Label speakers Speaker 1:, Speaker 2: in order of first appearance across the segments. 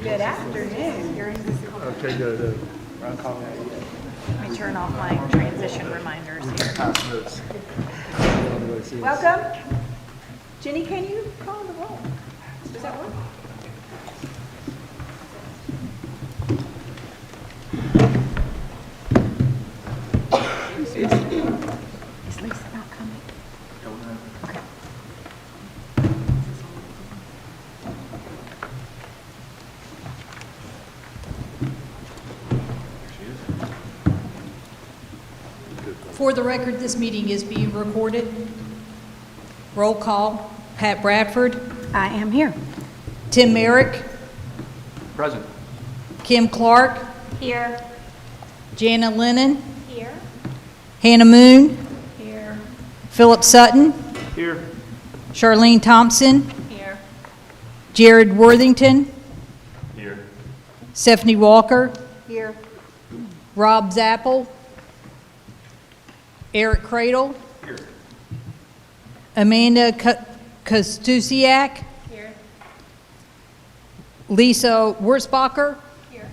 Speaker 1: Good afternoon.
Speaker 2: Okay, good. Round call now.
Speaker 1: Let me turn off my transition reminders here.
Speaker 2: Pass notes.
Speaker 1: Welcome. Jenny, can you call the roll? Does that work? Is Lisa not coming? Okay.
Speaker 3: For the record, this meeting is being recorded. Roll call. Pat Bradford.
Speaker 1: I am here.
Speaker 3: Tim Merrick.
Speaker 2: Present.
Speaker 3: Kim Clark.
Speaker 1: Here.
Speaker 3: Jana Lennon.
Speaker 1: Here.
Speaker 3: Hannah Moon.
Speaker 1: Here.
Speaker 3: Philip Sutton.
Speaker 2: Here.
Speaker 3: Charlene Thompson.
Speaker 1: Here.
Speaker 3: Jared Worthington.
Speaker 2: Here.
Speaker 3: Stephanie Walker.
Speaker 1: Here.
Speaker 3: Rob Zappel. Eric Cradle.
Speaker 2: Here.
Speaker 3: Amanda Kostusiak.
Speaker 1: Here.
Speaker 3: Lisa Wurzbacher.
Speaker 1: Here.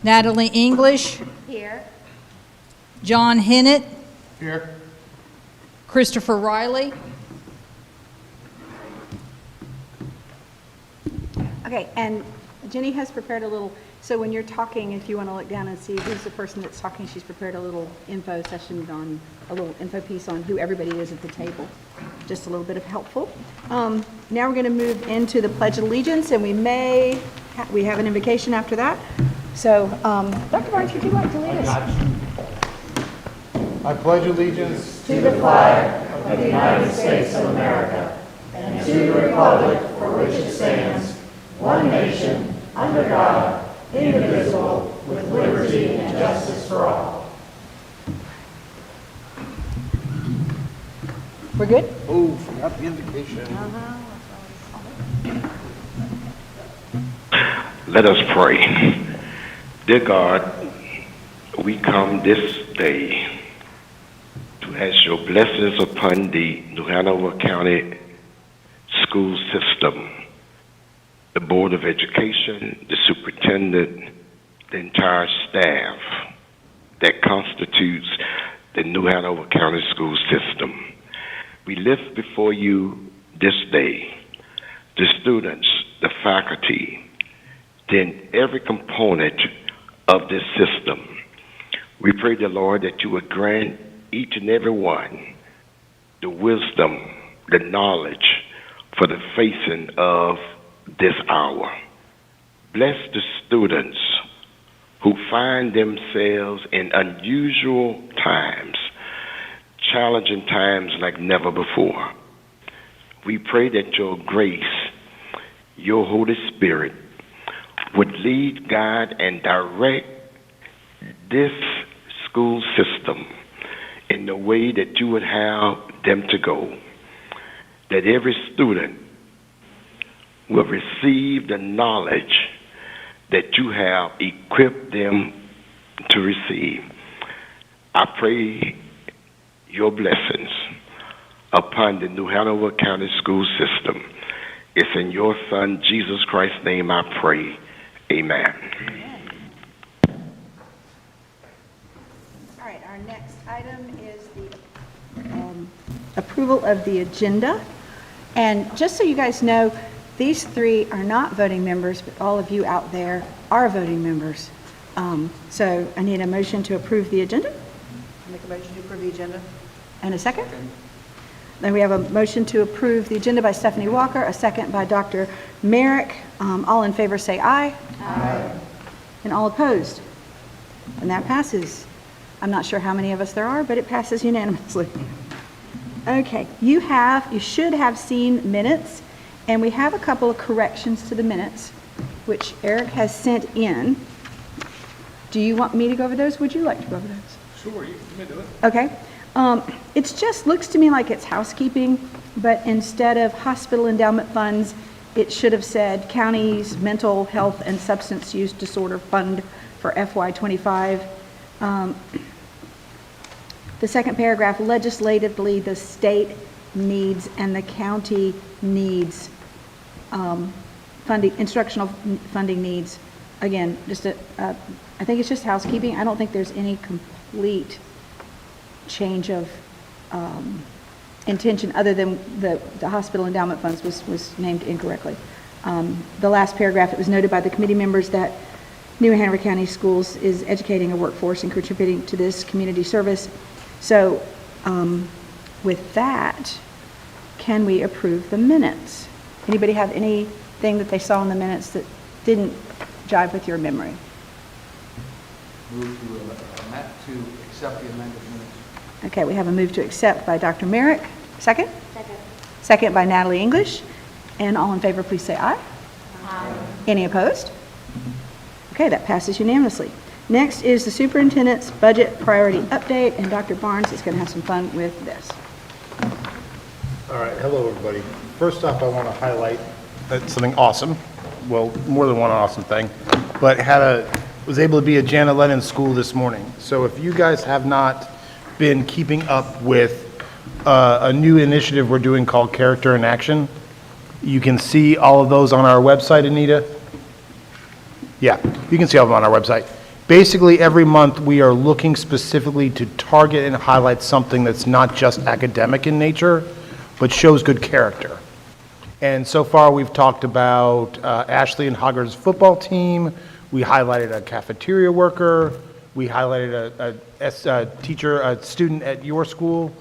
Speaker 3: Natalie English.
Speaker 1: Here.
Speaker 3: John Hennett.
Speaker 2: Here.
Speaker 3: Christopher Riley.
Speaker 1: Okay, and Jenny has prepared a little, so when you're talking, if you want to look down and see who's the person that's talking, she's prepared a little info session on, a little info piece on who everybody is at the table. Just a little bit of helpful. Now we're going to move into the Pledge of Allegiance, and we have an invocation after that. So, Dr. Barnes, would you like to lead us?
Speaker 4: I pledge allegiance
Speaker 5: to the flag of the United States of America and to the republic for which it stands, one nation, under God, indivisible, with liberty and justice for all.
Speaker 1: We're good?
Speaker 4: Oh, forgot the invocation.
Speaker 6: Let us pray. Dear God, we come this day to ask your blessings upon the New Hanover County school system, the Board of Education, the superintendent, the entire staff that constitutes the New Hanover County school system. We lift before you this day the students, the faculty, then every component of this system. We pray, the Lord, that you would grant each and every one the wisdom, the knowledge for the facing of this hour. Bless the students who find themselves in unusual times, challenging times like never before. We pray that your grace, your Holy Spirit, would lead, guide, and direct this school system in the way that you would have them to go, that every student will receive the knowledge that you have equipped them to receive. I pray your blessings upon the New Hanover County school system. It's in your Son, Jesus Christ's name I pray. Amen.
Speaker 1: All right, our next item is the approval of the agenda. And just so you guys know, these three are not voting members, but all of you out there are voting members. So I need a motion to approve the agenda.
Speaker 5: Make a motion to approve the agenda.
Speaker 1: And a second? Then we have a motion to approve the agenda by Stephanie Walker, a second by Dr. Merrick. All in favor say aye.
Speaker 5: Aye.
Speaker 1: And all opposed? And that passes. I'm not sure how many of us there are, but it passes unanimously. Okay, you should have seen minutes, and we have a couple of corrections to the minutes, which Eric has sent in. Do you want me to go over those? Would you like to go over those?
Speaker 2: Sure, you may do it.
Speaker 1: Okay. It just looks to me like it's housekeeping, but instead of hospital endowment funds, it should have said county's mental health and substance use disorder fund for FY25. The second paragraph, legislatively, the state needs and the county needs funding, instructional funding needs, again, I think it's just housekeeping. I don't think there's any complete change of intention other than the hospital endowment funds was named incorrectly. The last paragraph, it was noted by the committee members that New Hanover County Schools is educating a workforce and contributing to this community service. So with that, can we approve the minutes? Anybody have anything that they saw in the minutes that didn't jive with your memory?
Speaker 2: Move to accept the amended minutes.
Speaker 1: Okay, we have a move to accept by Dr. Merrick. Second? Second by Natalie English. And all in favor, please say aye. Aye. Any opposed? Okay, that passes unanimously. Next is the superintendent's budget priority update, and Dr. Barnes is going to have some fun with this.
Speaker 4: All right, hello, everybody. First off, I want to highlight something awesome. Well, more than one awesome thing, but was able to be at Janet Lennon's school this morning. So if you guys have not been keeping up with a new initiative we're doing called Character in Action, you can see all of those on our website, Anita. Yeah, you can see all of them on our website. Basically, every month we are looking specifically to target and highlight something that's not just academic in nature, but shows good character. And so far we've talked about Ashley and Hogger's football team. We highlighted a cafeteria worker. We highlighted a teacher, a student at your school.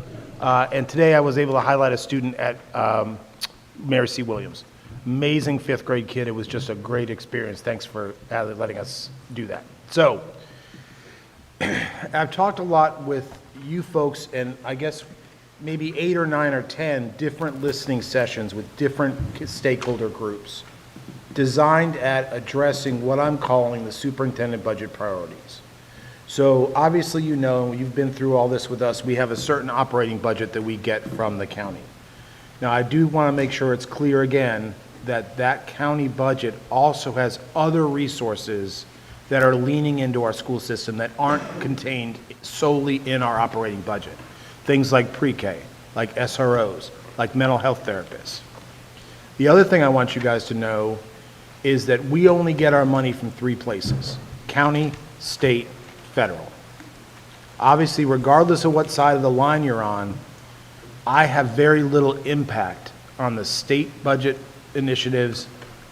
Speaker 4: And today I was able to highlight a student at Mary C. Williams. Amazing fifth grade kid. It was just a great experience. Thanks for letting us do that. So I've talked a lot with you folks, and I guess maybe 8 or 9 or 10 different listening sessions with different stakeholder groups designed at addressing what I'm calling the superintendent budget priorities. So obviously, you know, you've been through all this with us. We have a certain operating budget that we get from the county. Now, I do want to make sure it's clear again that that county budget also has other resources that are leaning into our school system that aren't contained solely in our operating budget. Things like pre-K, like SROs, like mental health therapists. The other thing I want you guys to know is that we only get our money from 3 places: county, state, federal. Obviously, regardless of what side of the line you're on, I have very little impact on the state budget initiatives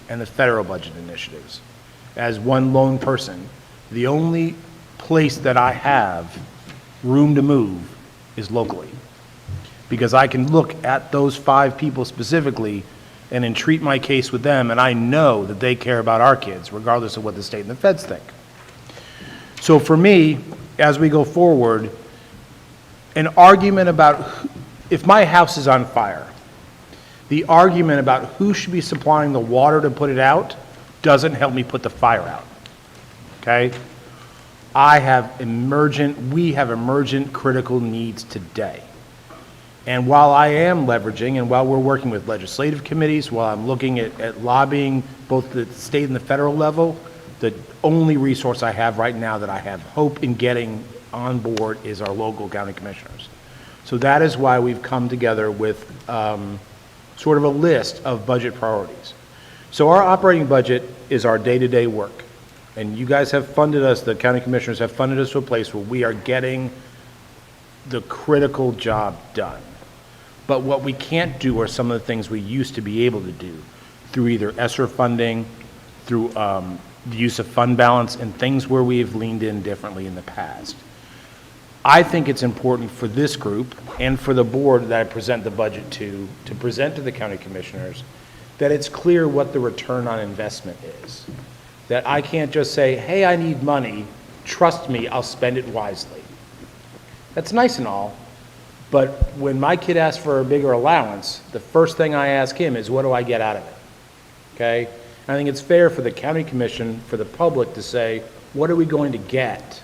Speaker 4: and the federal budget initiatives. As one lone person, the only place that I have room to move is locally, because I can look at those 5 people specifically and entreat my case with them, and I know that they care about our kids, regardless of what the state and the feds think. So for me, as we go forward, an argument about if my house is on fire, the argument about who should be supplying the water to put it out doesn't help me put the fire out, okay? we have emergent critical needs today. And while I am leveraging, and while we're working with legislative committees, while I'm looking at lobbying both the state and the federal level, the only resource I have right now that I have hope in getting on board is our local county commissioners. So that is why we've come together with sort of a list of budget priorities. So our operating budget is our day-to-day work. And you guys have funded us, the county commissioners have funded us to a place where we are getting the critical job done. But what we can't do are some of the things we used to be able to do through either ESSER funding, through the use of fund balance, and things where we have leaned in differently in the past. I think it's important for this group and for the board that I present the budget to present to the county commissioners, that it's clear what the return on investment is. That I can't just say, hey, I need money, trust me, I'll spend it wisely. That's nice and all, but when my kid asks for a bigger allowance, the first thing I ask him is, what do I get out of it? Okay? I think it's fair for the county commission, for the public to say, what are we going to get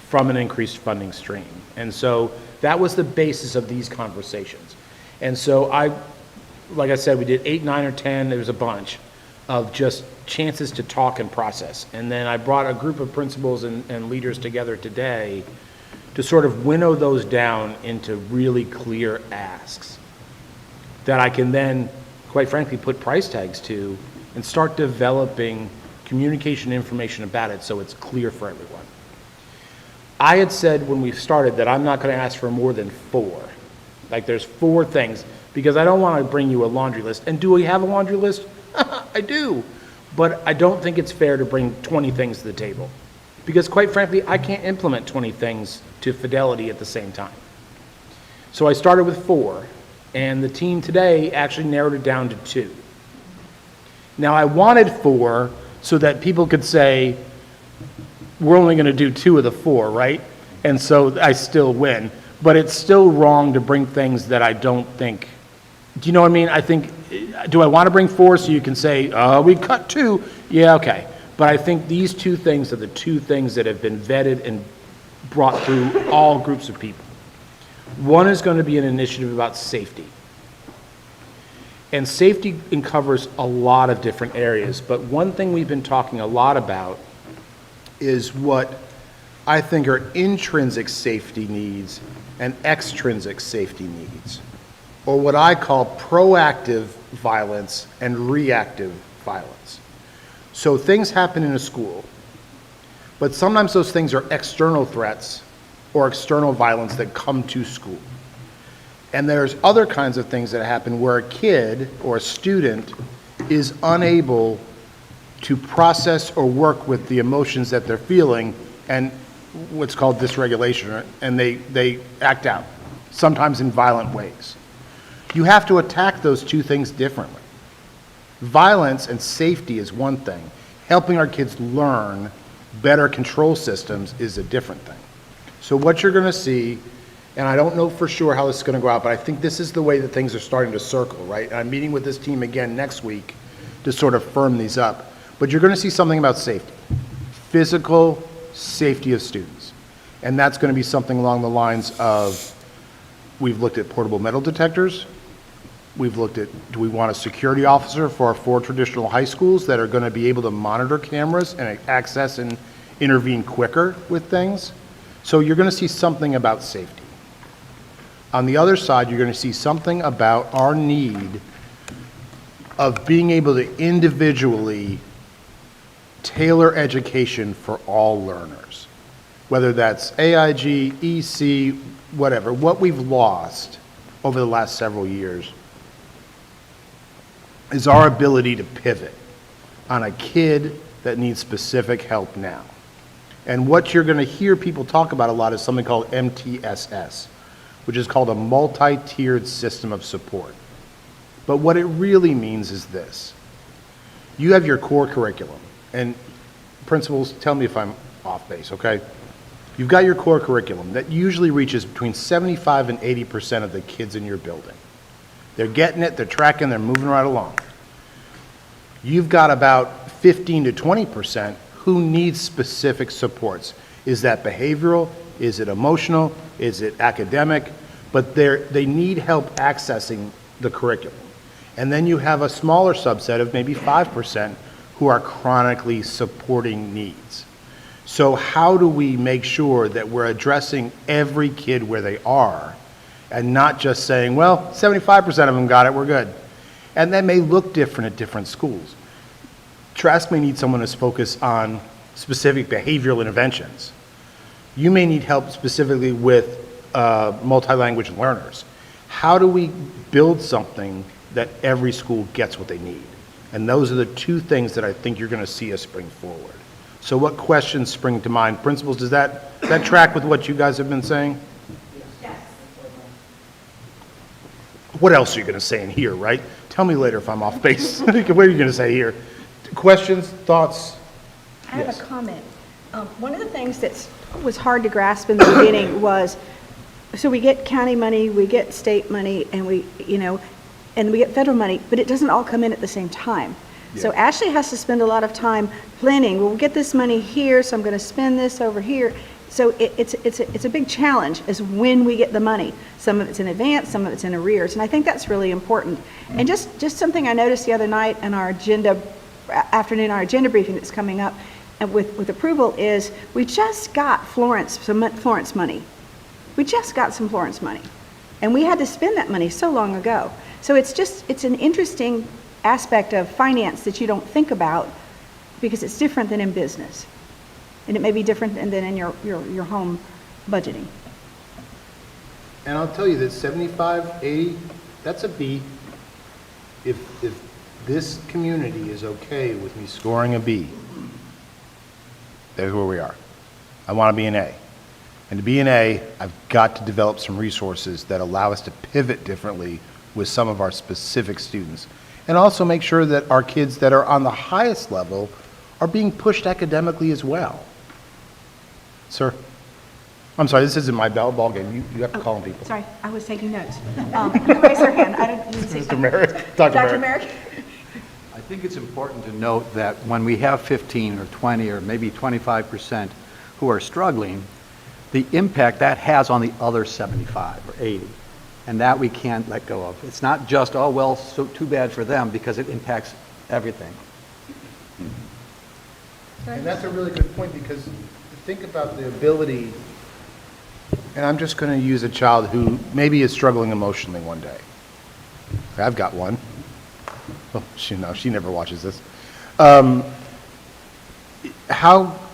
Speaker 4: from an increased funding stream? And so that was the basis of these conversations. And so like I said, we did 8, 9, or 10, there was a bunch of just chances to talk and process. And then I brought a group of principals and leaders together today to sort of winnow those down into really clear asks that I can then, quite frankly, put price tags to and start developing communication information about it so it's clear for everyone. I had said when we started that I'm not going to ask for more than 4. Like there's 4 things, because I don't want to bring you a laundry list. And do we have a laundry list? I do. But I don't think it's fair to bring 20 things to the table. Because quite frankly, I can't implement 20 things to fidelity at the same time. So I started with 4, and the team today actually narrowed it down to 2. Now I wanted 4 so that people could say, we're only going to do 2 of the 4, right? And so I still win. But it's still wrong to bring things that I don't think, do you know what I mean? I think, do I want to bring 4 so you can say, we cut 2? Yeah, okay. But I think these 2 things are the 2 things that have been vetted and brought through all groups of people. One is going to be an initiative about safety. And safety covers a lot of different areas, but one thing we've been talking a lot about is what I think are intrinsic safety needs and extrinsic safety needs, or what I call proactive violence and reactive violence. So things happen in a school, but sometimes those things are external threats or external violence that come to school. And there's other kinds of things that happen where a kid or a student is unable to process or work with the emotions that they're feeling and what's called dysregulation, and they act out, sometimes in violent ways. You have to attack those 2 things differently. Violence and safety is one thing. Helping our kids learn better control systems is a different thing. So what you're going to see, and I don't know for sure how this is going to go out, but I think this is the way that things are starting to circle, right? And I'm meeting with this team again next week to sort of firm these up. But you're going to see something about safety, physical safety of students. And that's going to be something along the lines of, we've looked at portable metal detectors. We've looked at, do we want a security officer for our 4 traditional high schools that are going to be able to monitor cameras and access and intervene quicker with things? So you're going to see something about safety. On the other side, you're going to see something about our need of being able to individually tailor education for all learners, whether that's AIG, EC, whatever. What we've lost over the last several years is our ability to pivot on a kid that needs specific help now. And what you're going to hear people talk about a lot is something called NHCS, which is called a multi-tiered system of support. But what it really means is this. You have your core curriculum, and principals, tell me if I'm off base, okay? You've got your core curriculum that usually reaches between 75 and 80% of the kids in your building. They're getting it, they're tracking, they're moving right along. You've got about 15 to 20% who needs specific supports. Is that behavioral? Is it emotional? Is it academic? But they need help accessing the curriculum. And then you have a smaller subset of maybe 5% who are chronically supporting needs. So how do we make sure that we're addressing every kid where they are and not just saying, well, 75% of them got it, we're good. And that may look different at different schools. Trask may need someone who's focused on specific behavioral interventions. You may need help specifically with multi-language learners. How do we build something that every school gets what they need? And those are the 2 things that I think you're going to see us bring forward. So what questions spring to mind? Principals, does that track with what you guys have been saying?
Speaker 5: Yes.
Speaker 4: What else are you going to say in here, right? Tell me later if I'm off base. What are you going to say here? Questions, thoughts?
Speaker 1: I have
Speaker 4: Yes.
Speaker 1: a comment. One of the things that was hard to grasp in the beginning was, so we get county money, we get state money, and we get federal money, but it doesn't all come in at the same time. So Ashley has to spend a lot of time planning. We'll get this money here, so I'm going to spend this over here. So it's a big challenge as when we get the money. Some of it's in advance, some of it's in arrears, and I think that's really important. And just something I noticed the other night in our afternoon briefing that's coming up with approval is we just got some Florence money. We just got some Florence money, and we had to spend that money so long ago. So it's an interesting aspect of finance that you don't think about because it's different than in business. And it may be different than in your home budgeting.
Speaker 4: And I'll tell you that 75, 80, that's a B. If this community is okay with me scoring a B, there's where we are. I want to be an A. And to be an A, I've got to develop some resources that allow us to pivot differently with some of our specific students. And also make sure that our kids that are on the highest level are being pushed academically as well. Sir? I'm sorry, this isn't my ball game. You have to call on people.
Speaker 1: Sorry, I was taking notes. You raised your hand. I didn't see.
Speaker 4: Mr. Merrick? Dr. Merrick?
Speaker 2: I think it's important to note that when we have 15 or 20 or maybe 25% who are struggling, the impact that has on the other 75 or 80, and that we can't let go of. It's not just, oh, well, so too bad for them, because it impacts everything.
Speaker 4: And that's a really good point, because think about the ability, and I'm just going to use a child who maybe is struggling emotionally one day. I've got one. Oh, she never watches this.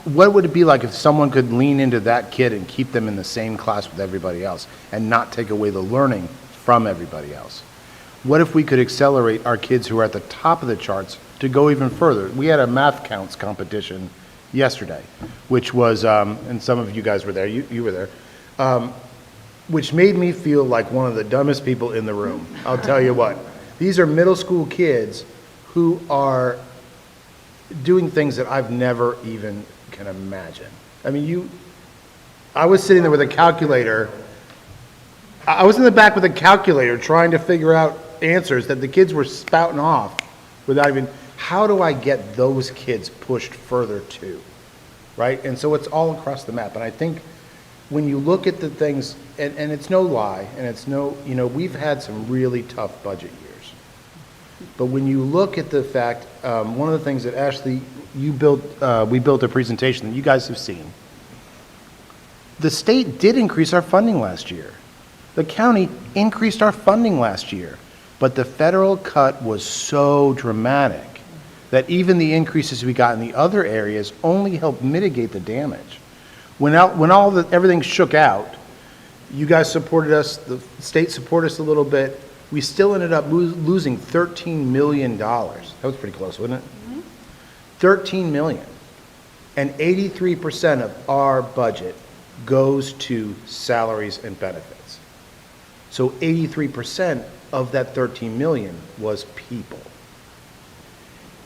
Speaker 4: What would it be like if someone could lean into that kid and keep them in the same class with everybody else and not take away the learning from everybody else? What if we could accelerate our kids who are at the top of the charts to go even further? We had a math counts competition yesterday, which was, and some of you guys were there, you were there, which made me feel like one of the dumbest people in the room. I'll tell you what. These are middle school kids who are doing things that I've never even can imagine. I mean, I was sitting there with a calculator. I was in the back with a calculator trying to figure out answers that the kids were spouting off without even, how do I get those kids pushed further too, right? And so it's all across the map. And I think when you look at the things, and it's no lie, and it's no, we've had some really tough budget years. But when you look at the fact, one of the things that Ashley, we built a presentation that you guys have seen. The state did increase our funding last year. The county increased our funding last year. But the federal cut was so dramatic that even the increases we got in the other areas only helped mitigate the damage. When everything shook out, you guys supported us, the state supported us a little bit. We still ended up losing $13 million. That was pretty close, wasn't it? Mm-hmm. 13 million. And 83% of our budget goes to salaries and benefits. So 83% of that 13 million was people.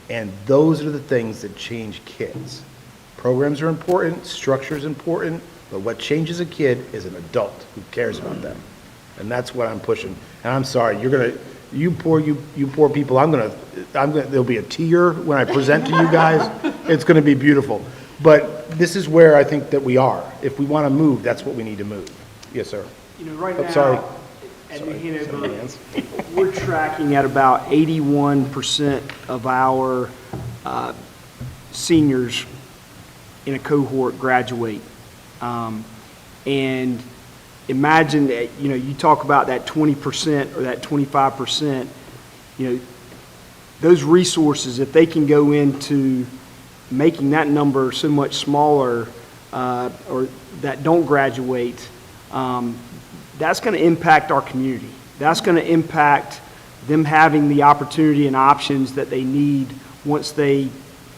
Speaker 4: And those are the things that change kids. Programs are important, structure is important, but what changes a kid is an adult who cares about them. And that's what I'm pushing. And I'm sorry, you poor people, there'll be a tear when I present to you guys. It's gonna be beautiful. But this is where I think that we are. If we wanna move, that's what we need to move. Yes, sir.
Speaker 7: Right now,
Speaker 4: sorry.
Speaker 7: at Hanover, we're tracking at about 81% of our seniors in a cohort graduate. And imagine that, you talk about that 20% or that 25%, those resources, if they can go into making that number so much smaller, or that don't graduate, that's going to impact our community. That's going to impact them having the opportunity and options that they need once they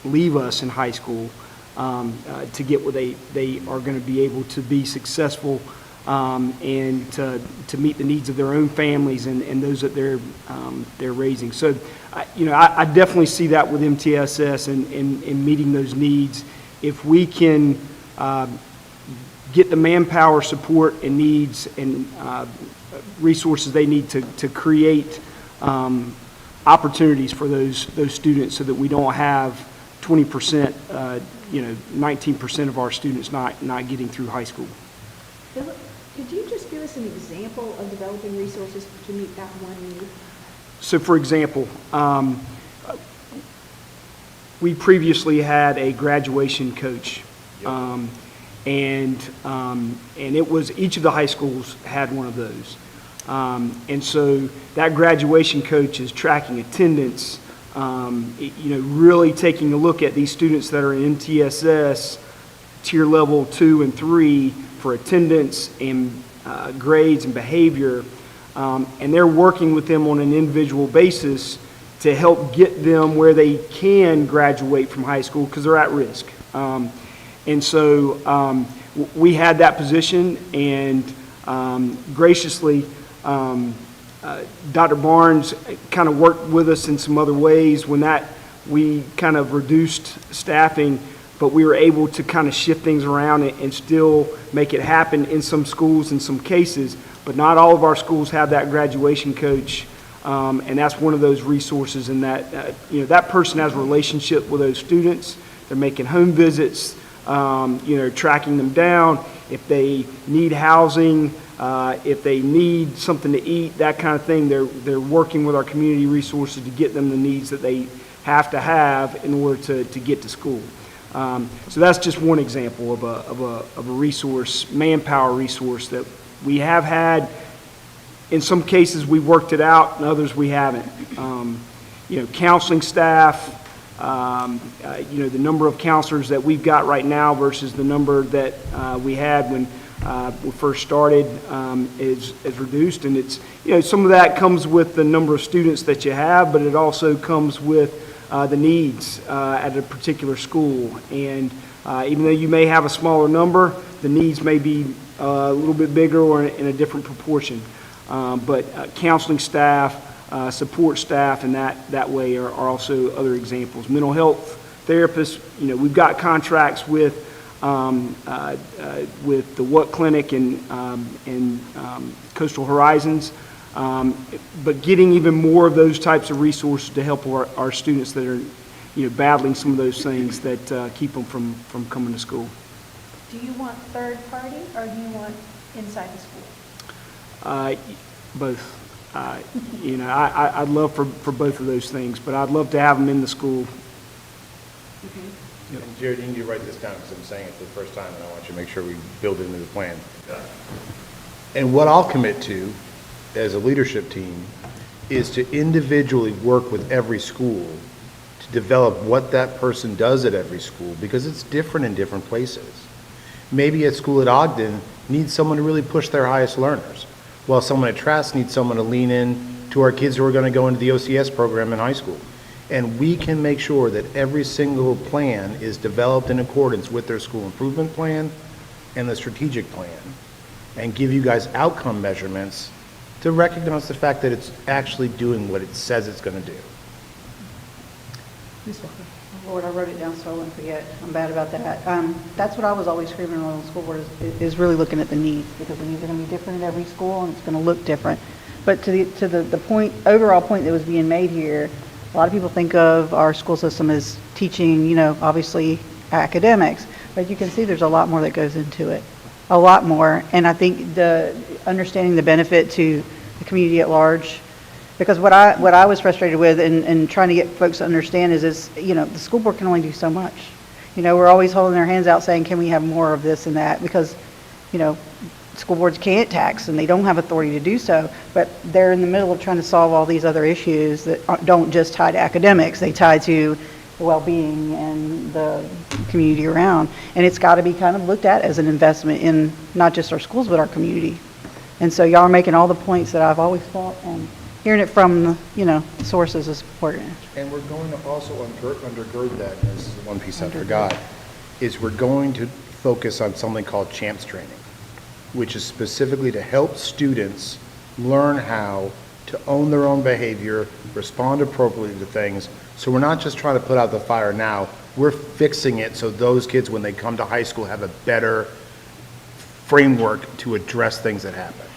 Speaker 7: leave us in high school, to get where they are going to be able to be successful, and to meet the needs of their own families and those that they're raising. So, I definitely see that with MTSS and meeting those needs. If we can get the manpower support and needs and resources they need to create opportunities for those students, so that we don't have 20%, 19% of our students not getting through high school.
Speaker 1: Philip, could you just give us an example of developing resources to meet that one need?
Speaker 7: So, for example, we previously had a graduation coach, and it was, each of the high schools had one of those. And so that graduation coach is tracking attendance really taking a look at these students that are in NTSS tier level 2 and 3 for attendance and grades and behavior, and they're working with them on an individual basis to help get them where they can graduate from high school because they're at risk. And so we had that position, and graciously, Dr. Barnes kind of worked with us in some other ways when we kind of reduced staffing, but we were able to kind of shift things around and still make it happen in some schools in some cases. But not all of our schools have that graduation coach, and that's one of those resources in that, that person has a relationship with those students. They're making home visits, tracking them down. If they need housing, if they need something to eat, that kind of thing, they're working with our community resources to get them the needs that they have to have in order to get to school. So that's just one example of a resource, manpower resource that we have had. In some cases, we worked it out, in others we haven't. Counseling staff, the number of counselors that we've got right now versus the number that we had when we first started is reduced, and it's some of that comes with the number of students that you have, but it also comes with the needs at a particular school. And even though you may have a smaller number, the needs may be a little bit bigger or in a different proportion. But counseling staff, support staff, and that way are also other examples. Mental health therapists, we've got contracts with the What Clinic and Coastal Horizons, but getting even more of those types of resources to help our students that are battling some of those things that keep them from coming to school.
Speaker 1: Do you want third party, or do you want inside the school?
Speaker 7: Both. I'd love for both of those things, but I'd love to have them in the school.
Speaker 4: And Jared, you need to write this down because I'm saying it for the first time, and I want you to make sure we build it into the plan. And what I'll commit to as a leadership team is to individually work with every school to develop what that person does at every school, because it's different in different places. Maybe at school at Ogden needs someone to really push their highest learners, while someone at Trask needs someone to lean in to our kids who are going to go into the OCS program in high school. And we can make sure that every single plan is developed in accordance with their school improvement plan and the strategic plan, and give you guys outcome measurements to recognize the fact that it's actually doing what it says it's going to do.
Speaker 1: Ms. Walker.
Speaker 8: Lord, I wrote it down so I wouldn't forget. I'm bad about that. That's what I was always screaming on the school board is really looking at the needs, because the needs are going to be different at every school and it's going to look different. But to the point, overall point that was being made here, a lot of people think of our school system as teaching, obviously academics, but you can see there's a lot more that goes into it, a lot more. And I think the understanding the benefit to the community at large, because what I was frustrated with and trying to get folks to understand is the school board can only do so much. We're always holding their hands out saying, can we have more of this and that? Because, school boards can't tax and they don't have authority to do so, but they're in the middle of trying to solve all these other issues that don't just tie to academics, they tie to the well-being and the community around. And it's got to be kind of looked at as an investment in not just our schools, but our community. And so y'all are making all the points that I've always thought, and hearing it from, the sources is important.
Speaker 4: And we're going to also undergird that, and this is the one piece I forgot, is we're going to focus on something called CHAMPS training, which is specifically to help students learn how to own their own behavior, respond appropriately to things. So we're not just trying to put out the fire now, we're fixing it so those kids, when they come to high school, have a better framework to address things that happen.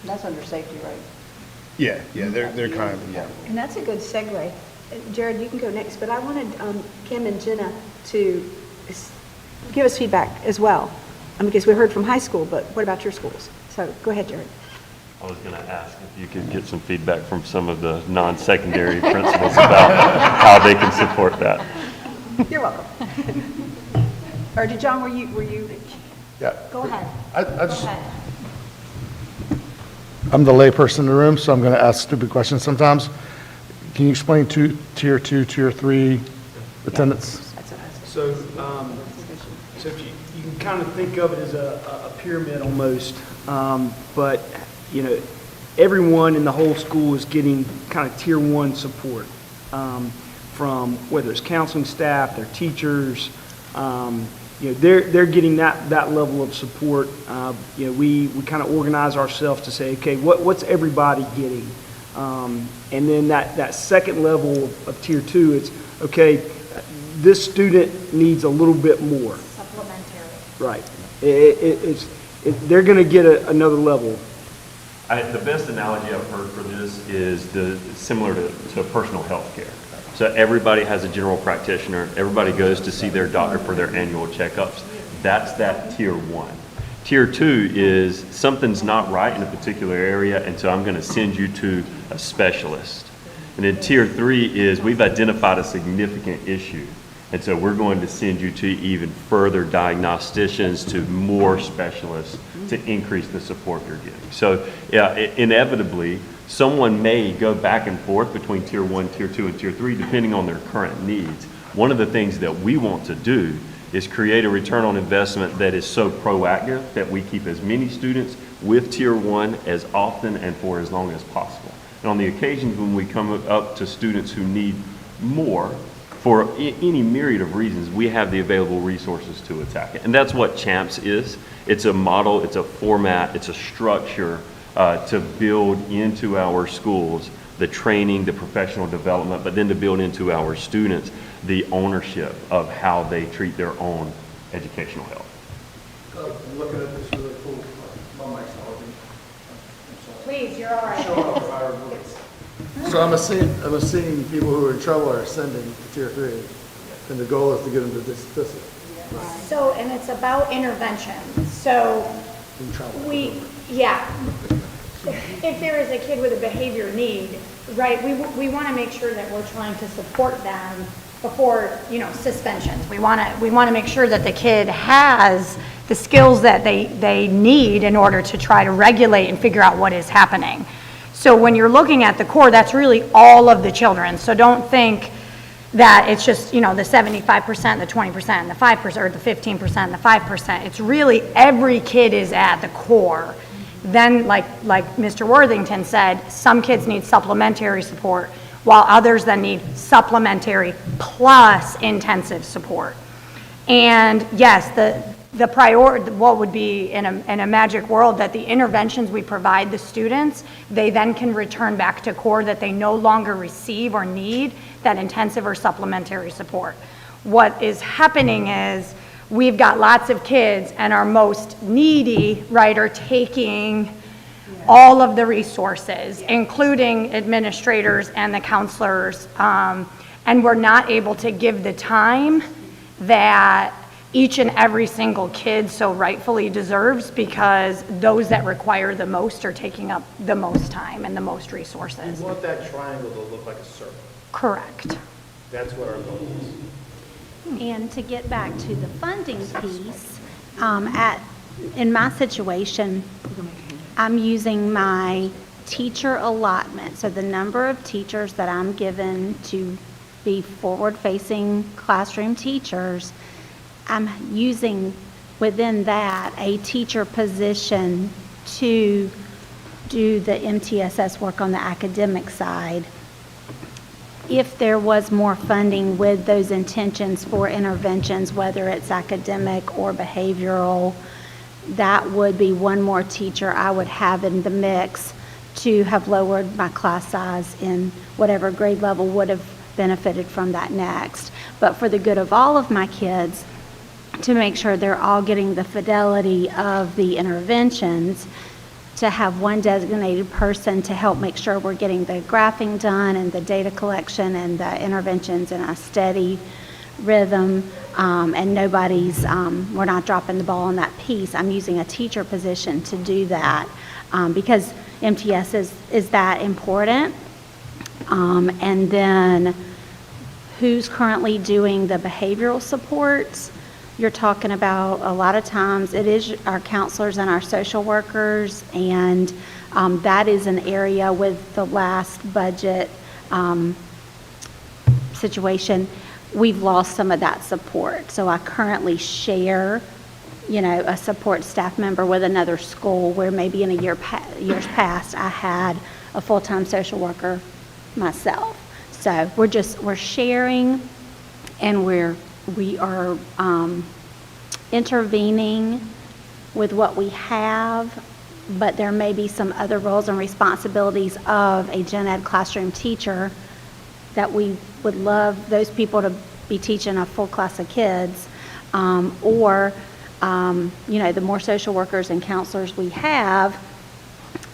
Speaker 8: That's under safety, right?
Speaker 4: Yeah, they're kind of, yeah.
Speaker 1: And that's a good segue. Jared, you can go next, but I wanted Kim and Jenna to give us feedback as well. Because we heard from high school, but what about your schools? So go ahead, Jared.
Speaker 9: I was going to ask if you could get some feedback from some of the non-secondary principals about how they can support that.
Speaker 1: You're welcome. Or did John, were you?
Speaker 10: Yeah.
Speaker 1: Go ahead.
Speaker 10: I just, I'm the layperson in the room, so I'm going to ask stupid questions sometimes. Can you explain tier 2, tier 3 attendance?
Speaker 7: So, so if you can kind of think of it as a pyramid almost, but, you know, everyone in the whole school is getting kind of tier 1 support, from whether it's counseling staff, their teachers, you know, they're getting that level of support. You know, we kind of organize ourselves to say, okay, what's everybody getting? And then that second level of tier 2, it's, okay, this student needs a little bit more.
Speaker 5: Supplementary.
Speaker 7: Right. They're going to get another level.
Speaker 9: The best analogy I've heard for this is similar to personal health care. So everybody has a general practitioner. Everybody goes to see their doctor for their annual checkups. That's that tier 1. Tier 2 is something's not right in a particular area, and so I'm going to send you to a specialist. And then tier 3 is we've identified a significant issue, and so we're going to send you to even further diagnosticians, to more specialists to increase the support you're getting. So yeah, inevitably, someone may go back and forth between tier 1, tier 2, and tier 3, depending on their current needs. One of the things that we want to do is create a return on investment that is so proactive that we keep as many students with tier 1 as often and for as long as possible. And on the occasions when we come up to students who need more, for any myriad of reasons, we have the available resources to attack it. And that's what CHAMPS is. It's a model, it's a format, it's a structure to build into our schools the training, the professional development, but then to build into our students the ownership of how they treat their own educational health.
Speaker 10: Looking at this really cool. My mic's not working.
Speaker 5: Please, you're all right.
Speaker 10: So I'm assuming people who are in trouble are ascending to tier 3, and the goal is to get them to this.
Speaker 5: So, and it's about intervention. So
Speaker 10: In trouble.
Speaker 5: yeah. If there is a kid with a behavior need, right, we want to make sure that we're trying to support them before, you know, suspensions. We want to make sure that the kid has the skills that they need in order to try to regulate and figure out what is happening. So when you're looking at the core, that's really all of the children. So don't think that it's just, you know, the 75%, the 20%, and the 5%, or the 15%, and the 5%. It's really every kid is at the core. Then, like Mr. Worthington said, some kids need supplementary support, while others then need supplementary plus intensive support. And yes, the priority, what would be in a magic world, that the interventions we provide the students, they then can return back to core, that they no longer receive or need that intensive or supplementary support. What is happening is we've got lots of kids, and our most needy, right, are taking all of the resources, including administrators and the counselors, and we're not able to give the time that each and every single kid so rightfully deserves, because those that require the most are taking up the most time and the most resources.
Speaker 4: We want that triangle to look like a circle.
Speaker 1: Correct.
Speaker 4: That's what our goal is.
Speaker 11: And to get back to the funding piece, in my situation, I'm using my teacher allotment, so the number of teachers that I'm given to be forward-facing classroom teachers, I'm using within that a teacher position to do the MTSS work on the academic side. If there was more funding with those intentions for interventions, whether it's academic or behavioral, that would be one more teacher I would have in the mix to have lowered my class size in whatever grade level would have benefited from that next. But for the good of all of my kids, to make sure they're all getting the fidelity of the interventions, to have one designated person to help make sure we're getting the graphing done and the data collection and the interventions in a steady rhythm, and we're not dropping the ball on that piece. I'm using a teacher position to do that, because MTS is that important. And then who's currently doing the behavioral supports? You're talking about, a lot of times, it is our counselors and our social workers, and that is an area with the last budget situation, we've lost some of that support. So I currently share, a support staff member with another school where maybe in years past, I had a full-time social worker myself. So we're sharing, and we are intervening with what we have, but there may be some other roles and responsibilities of a gen ed classroom teacher that we would love those people to be teaching a full class of kids, or the more social workers and counselors we have,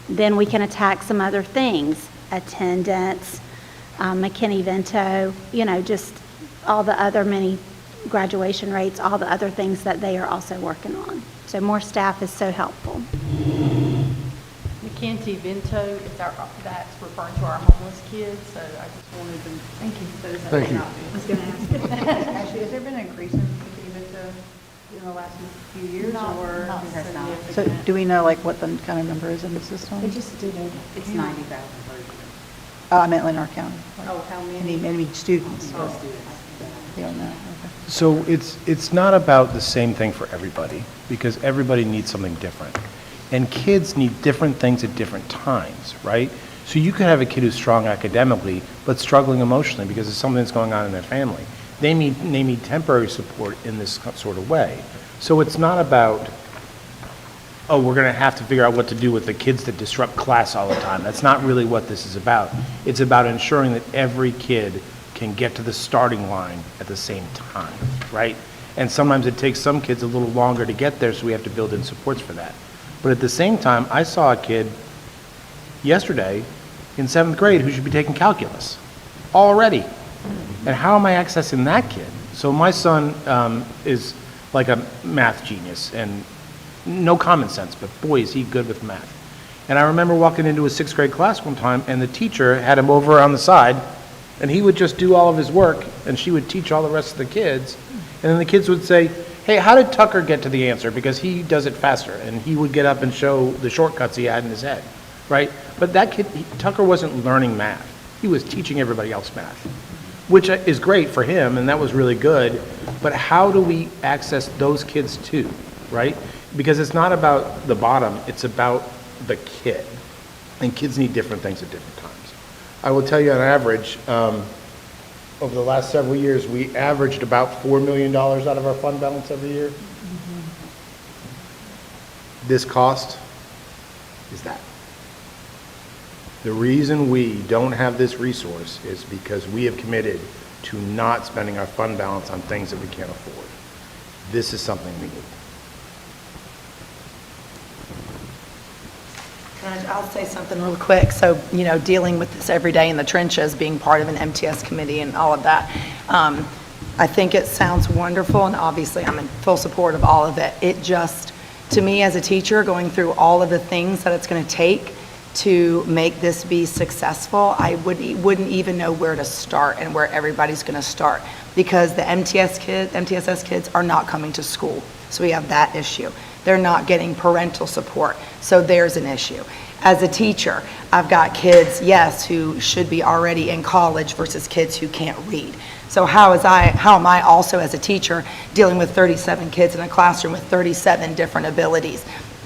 Speaker 11: then we can attack some other things, attendance, McKinney-Vento, just all the other many graduation rates, all the other things that they are also working on. So more staff is so helpful.
Speaker 12: McKinney-Vento, that's referring to our homeless kids, so I just wanted to. Thank you.
Speaker 10: Thank you.
Speaker 1: I was going to ask.
Speaker 8: Actually, has there been an increase in McKinney-Vento in the last few years, or? So do we know, what the kind of number is in the system?
Speaker 1: They just did it.
Speaker 12: It's 90,000 per year.
Speaker 8: I meant in our county.
Speaker 12: Oh, how many?
Speaker 8: Any students?
Speaker 12: Oh.
Speaker 8: You don't know, okay.
Speaker 4: So it's not about the same thing for everybody, because everybody needs something different. And kids need different things at different times, right? So you could have a kid who's strong academically, but struggling emotionally because of something that's going on in their family. They need temporary support in this sort of way. So it's not about, we're going to have to figure out what to do with the kids that disrupt class all the time. That's not really what this is about. It's about ensuring that every kid can get to the starting line at the same time, right? And sometimes it takes some kids a little longer to get there, so we have to build in supports for that. But at the same time, I saw a kid yesterday in 7th grade who should be taking calculus already. And how am I accessing that kid? So my son is like a math genius and no common sense, but boy, is he good with math. And I remember walking into a 6th grade class one time, and the teacher had him over on the side, and he would just do all of his work, and she would teach all the rest of the kids. And then the kids would say, hey, how did Tucker get to the answer? Because he does it faster. And he would get up and show the shortcuts he had in his head, right? But that kid, Tucker wasn't learning math. He was teaching everybody else math, which is great for him, and that was really good. But how do we access those kids too, right? Because it's not about the bottom, it's about the kid. And kids need different things at different times. I will tell you on average, over the last several years, we averaged about $4 million out of our fund balance every year. This cost is that. The reason we don't have this resource is because we have committed to not spending our fund balance on things that we can't afford. This is something we need.
Speaker 12: I'll say something real quick. So, dealing with this every day in the trenches, being part of an MTS committee and all of that, I think it sounds wonderful, and obviously I'm in full support of all of it. It just, to me as a teacher, going through all of the things that it's going to take to make this be successful, I wouldn't even know where to start and where everybody's going to start, because the MTSS kids are not coming to school. So we have that issue. They're not getting parental support. So there's an issue. As a teacher, I've got kids, yes, who should be already in college versus kids who can't read. So how am I also as a teacher dealing with 37 kids in a classroom with 37 different abilities?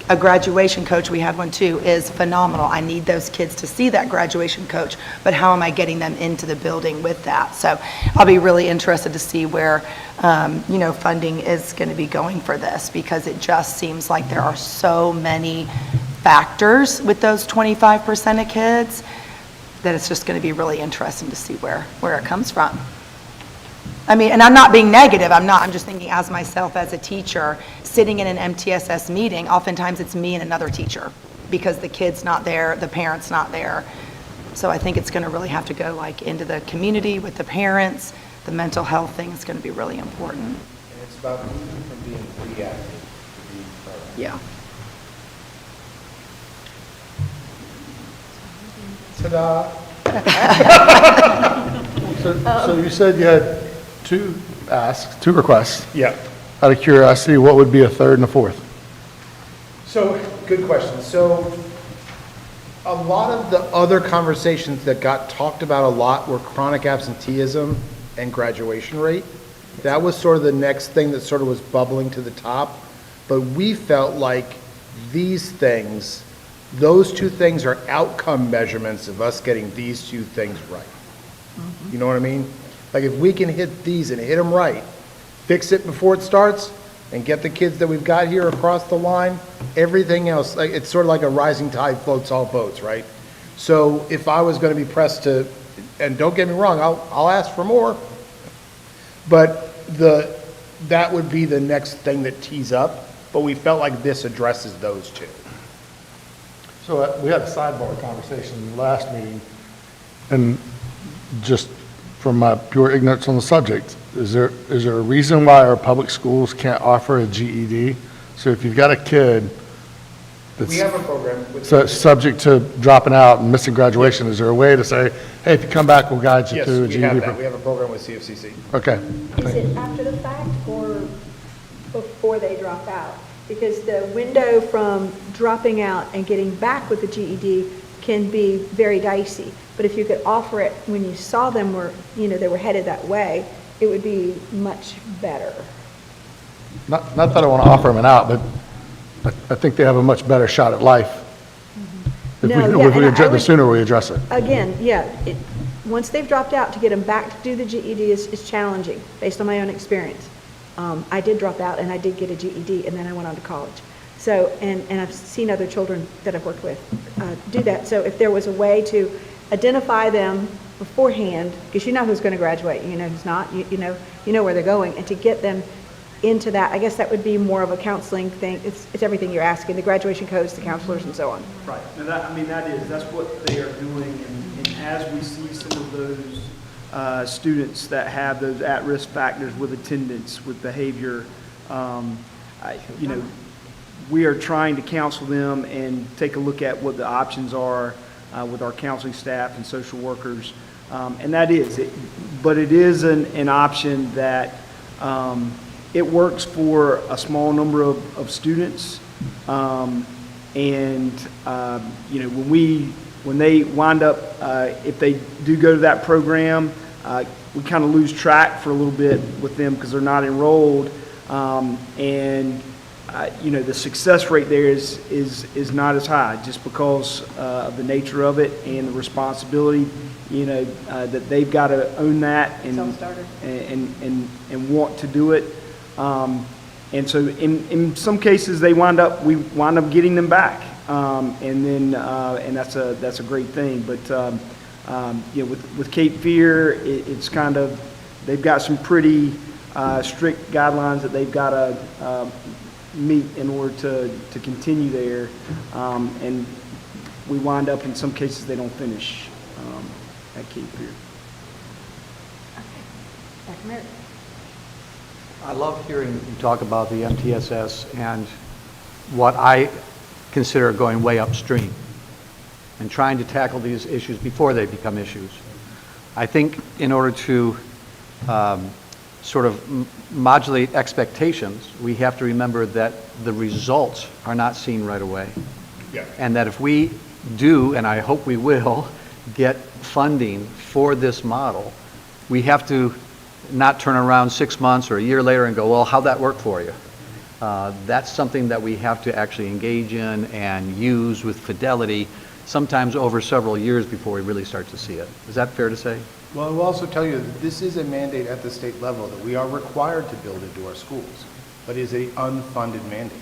Speaker 12: A graduation coach, we had one too, is phenomenal. I need those kids to see that graduation coach, but how am I getting them into the building with that? So I'll be really interested to see where, funding is going to be going for this, because it just seems like there are so many factors with those 25% of kids that it's just going to be really interesting to see where it comes from. I mean, and I'm not being negative, I'm just thinking as myself as a teacher, sitting in an MTSS meeting, oftentimes it's me and another teacher, because the kid's not there, the parent's not there. So I think it's gonna really have to go into the community with the parents. The mental health thing is gonna be really important.
Speaker 4: And it's about moving from being reactive to being proactive.
Speaker 12: Yeah.
Speaker 4: Ta-da!
Speaker 10: So you said you had two requests.
Speaker 4: Yeah.
Speaker 10: Out of curiosity, what would be a third and a fourth?
Speaker 4: So, good question. So, a lot of the other conversations that got talked about a lot were chronic absenteeism and graduation rate. That was sort of the next thing that sort of was bubbling to the top. But we felt like these things, those two things are outcome measurements of us getting these two things right. You know what I mean? Like if we can hit these and hit them right, fix it before it starts, and get the kids that we've got here across the line, everything else, like, it's sort of like a rising tide floats all boats, right? So if I was going to be pressed to, and don't get me wrong, I'll ask for more, but that would be the next thing that tees up, but we felt like this addresses those two.
Speaker 10: So we had a sidebar conversation last meeting, and just from my pure ignorance on the subject, is there a reason why our public schools can't offer a GED? So if you've got a kid that's
Speaker 4: We have a program with.
Speaker 10: subject to dropping out and missing graduation, is there a way to say, hey, if you come back, we'll guide you
Speaker 4: Yes,
Speaker 10: to a
Speaker 4: we
Speaker 10: GED?
Speaker 4: have that. We have a program with CFCC.
Speaker 10: Okay.
Speaker 1: Is it after the fact or before they drop out? Because the window from dropping out and getting back with the GED can be very dicey. But if you could offer it when you saw them were, they were headed that way, it would be much better.
Speaker 10: Not that I want to offer them an out, but I think they have a much better shot at life. The sooner we address it.
Speaker 1: Again, once they've dropped out, to get them back to do the GED is challenging, based on my own experience. I did drop out and I did get a GED and then I went on to college. So, and I've seen other children that I've worked with do that. So if there was a way to identify them beforehand, because you know who's going to graduate, you know who's not, you know where they're going, and to get them into that, I guess that would be more of a counseling thing. It's everything you're asking, the graduation codes, the counselors, and so on.
Speaker 7: Right. And that's what they are doing. And as we see some of those students that have those at-risk factors with attendance, with behavior, we are trying to counsel them and take a look at what the options are with our counseling staff and social workers. And that is it. But it is an option that it works for a small number of students. When they wind up, if they do go to that program, we kind of lose track for a little bit with them because they're not enrolled. The success rate there is not as high just because of the nature of it and the responsibility, that they've got to own that and want to do it. And so in some cases we wind up getting them back. And that's a great thing. But with Cape Fear, it's kind of, they've got some pretty strict guidelines that they've got to meet in order to continue there. And we wind up in some cases they don't finish at Cape Fear.
Speaker 1: Dr. Merritt.
Speaker 2: I love hearing you talk about the MTSS and what I consider going way upstream and trying to tackle these issues before they become issues. I think in order to sort of modulate expectations, we have to remember that the results are not seen right away.
Speaker 4: Yeah.
Speaker 2: And that if we do, and I hope we will, get funding for this model, we have to not turn around 6 months or a year later and go, well, how'd that work for you? That's something that we have to actually engage in and use with fidelity, sometimes over several years before we really start to see it. Is that fair to say?
Speaker 4: Well, I will also tell you that this is a mandate at the state level that we are required to build into our schools, but it is an unfunded mandate.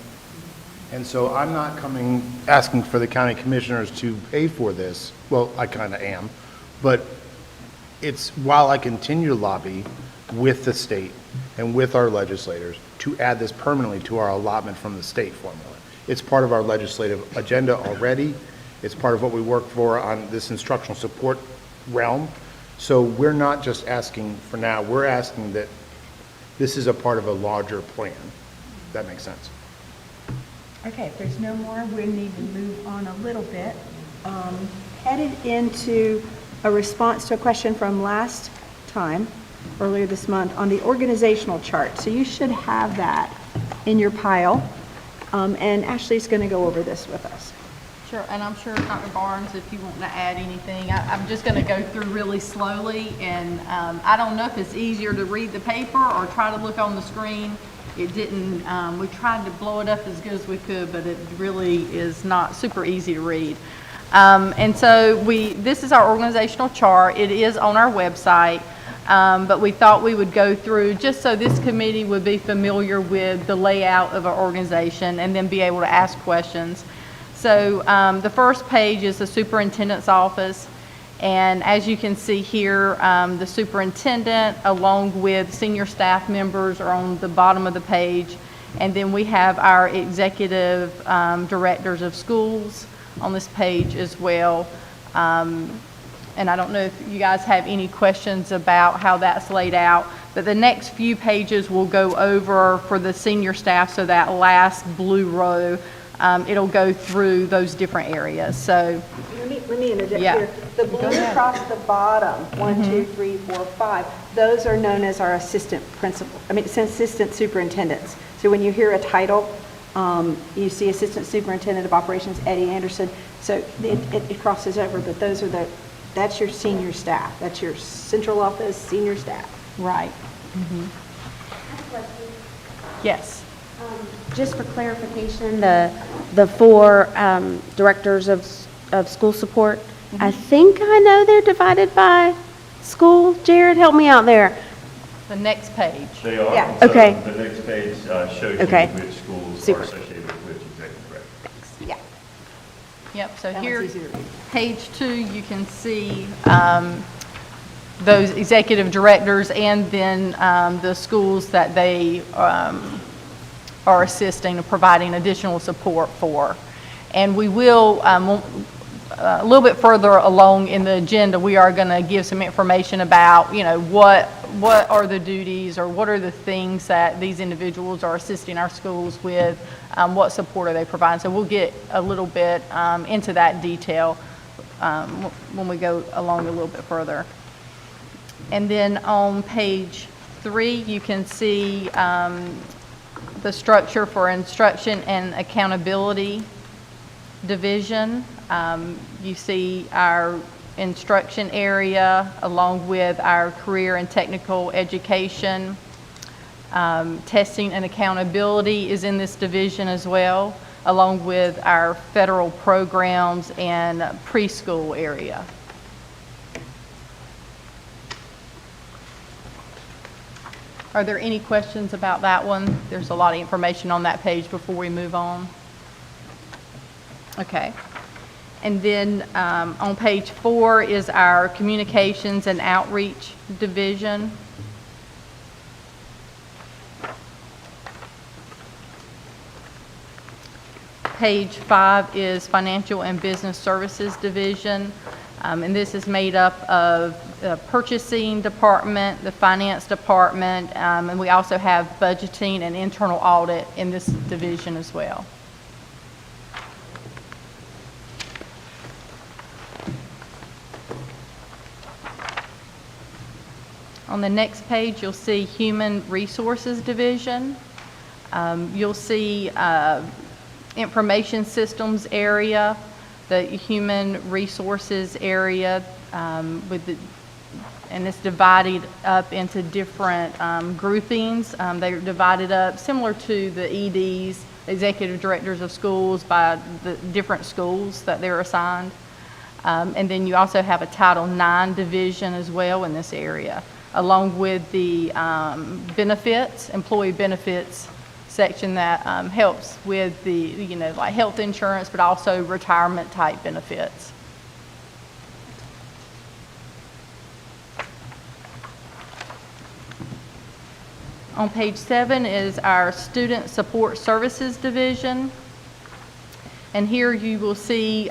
Speaker 4: And so I'm not asking for the county commissioners to pay for this. Well, I kind of am, but it's while I continue to lobby with the state and with our legislators to add this permanently to our allotment from the state formula. It's part of our legislative agenda already. It's part of what we work for on this instructional support realm. So we're not just asking for now, we're asking that this is a part of a larger plan. That makes sense.
Speaker 1: Okay, if there's no more, we need to move on a little bit. Headed into a response to a question from last time, earlier this month, on the organizational chart. So you should have that in your pile. And Ashley's going to go over this with us.
Speaker 13: Sure, and I'm sure Dr. Barnes, if you want to add anything, I'm just going to go through really slowly, and I don't know if it's easier to read the paper or try to look on the screen. It didn't, we tried to blow it up as good as we could, but it really is not super easy to read. And so this is our organizational chart. It is on our website, but we thought we would go through just so this committee would be familiar with the layout of our organization and then be able to ask questions. So the first page is the superintendent's office, and as you can see here, the superintendent along with senior staff members are on the bottom of the page, and then we have our executive directors of schools on this page as well. And I don't know if you guys have any questions about how that's laid out, but the next few pages will go over for the senior staff, so that last blue row, it'll go through those different areas. So
Speaker 1: Let me interject
Speaker 13: Yeah.
Speaker 1: here. The blue across the bottom, 1, 2, 3, 4, 5, those are known as our assistant assistant superintendents. So when you hear a title, you see Assistant Superintendent of Operations Eddie Anderson. So it crosses over, but that's your senior staff. That's your central office senior staff.
Speaker 13: right. Yes.
Speaker 11: Just for clarification, the four directors of school support, I think I know they're divided by school. Jared, help me out there.
Speaker 13: The next page.
Speaker 9: They are.
Speaker 1: Yeah.
Speaker 9: So
Speaker 11: Okay.
Speaker 9: The next page shows
Speaker 11: Okay.
Speaker 9: you which schools
Speaker 11: Super.
Speaker 9: are associated with which executive director.
Speaker 1: Yeah.
Speaker 13: Yep, so
Speaker 1: That
Speaker 13: here,
Speaker 1: one's easier to read.
Speaker 13: page 2, you can see those executive directors and then the schools that they are assisting and providing additional support for. And we will, a little bit further along in the agenda, we are going to give some information about, what are the duties or what are the things that these individuals are assisting our schools with, what support are they providing. So we'll get a little bit into that detail when we go along a little bit further. And then on page 3, you can see the structure for instruction and accountability division. You see our instruction area along with our career and technical education. Testing and accountability is in this division as well, along with our federal programs and preschool area. Are there any questions about that one? There's a lot of information on that page before we move on. Okay. And then on page 4 is our communications and outreach division. Page 5 is financial and business services division. And this is made up of the purchasing department, the finance department, and we also have budgeting and internal audit in this division as well. On the next page, you'll see Human Resources Division. You'll see Information Systems area, the Human Resources area, and it's divided up into different groupings. They're divided up similar to the EDs, Executive Directors of Schools, by the different schools that they're assigned. And then you also have a Title IX division as well in this area, along with the benefits, employee benefits section that helps with the, like health insurance, but also retirement type benefits. On page 7 is our Student Support Services Division. And here you will see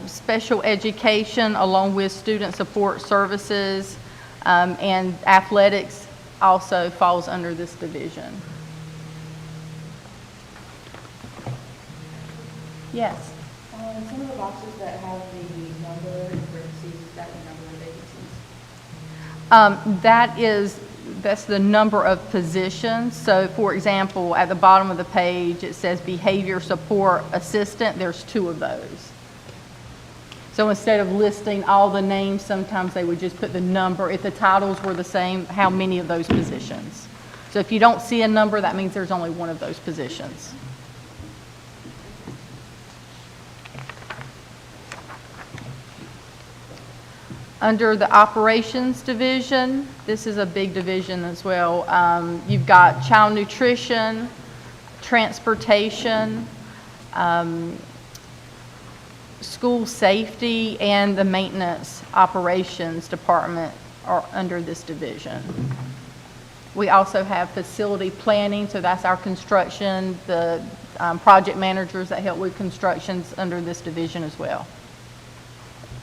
Speaker 13: special education along with student support services, and athletics also falls under this division. Yes?
Speaker 1: Some of the boxes that have the number in parentheses, is that the number of vacancies?
Speaker 13: That's the number of positions. So for example, at the bottom of the page, it says behavior support assistant. There's 2 of those. So instead of listing all the names, sometimes they would just put the number, if the titles were the same, how many of those positions. So if you don't see a number, that means there's only one of those positions. Under the operations division, this is a big division as well. You've got child nutrition, transportation, school safety, and the maintenance operations department are under this division. We also have facility planning, so that's our construction, the project managers that help with constructions under this division as well.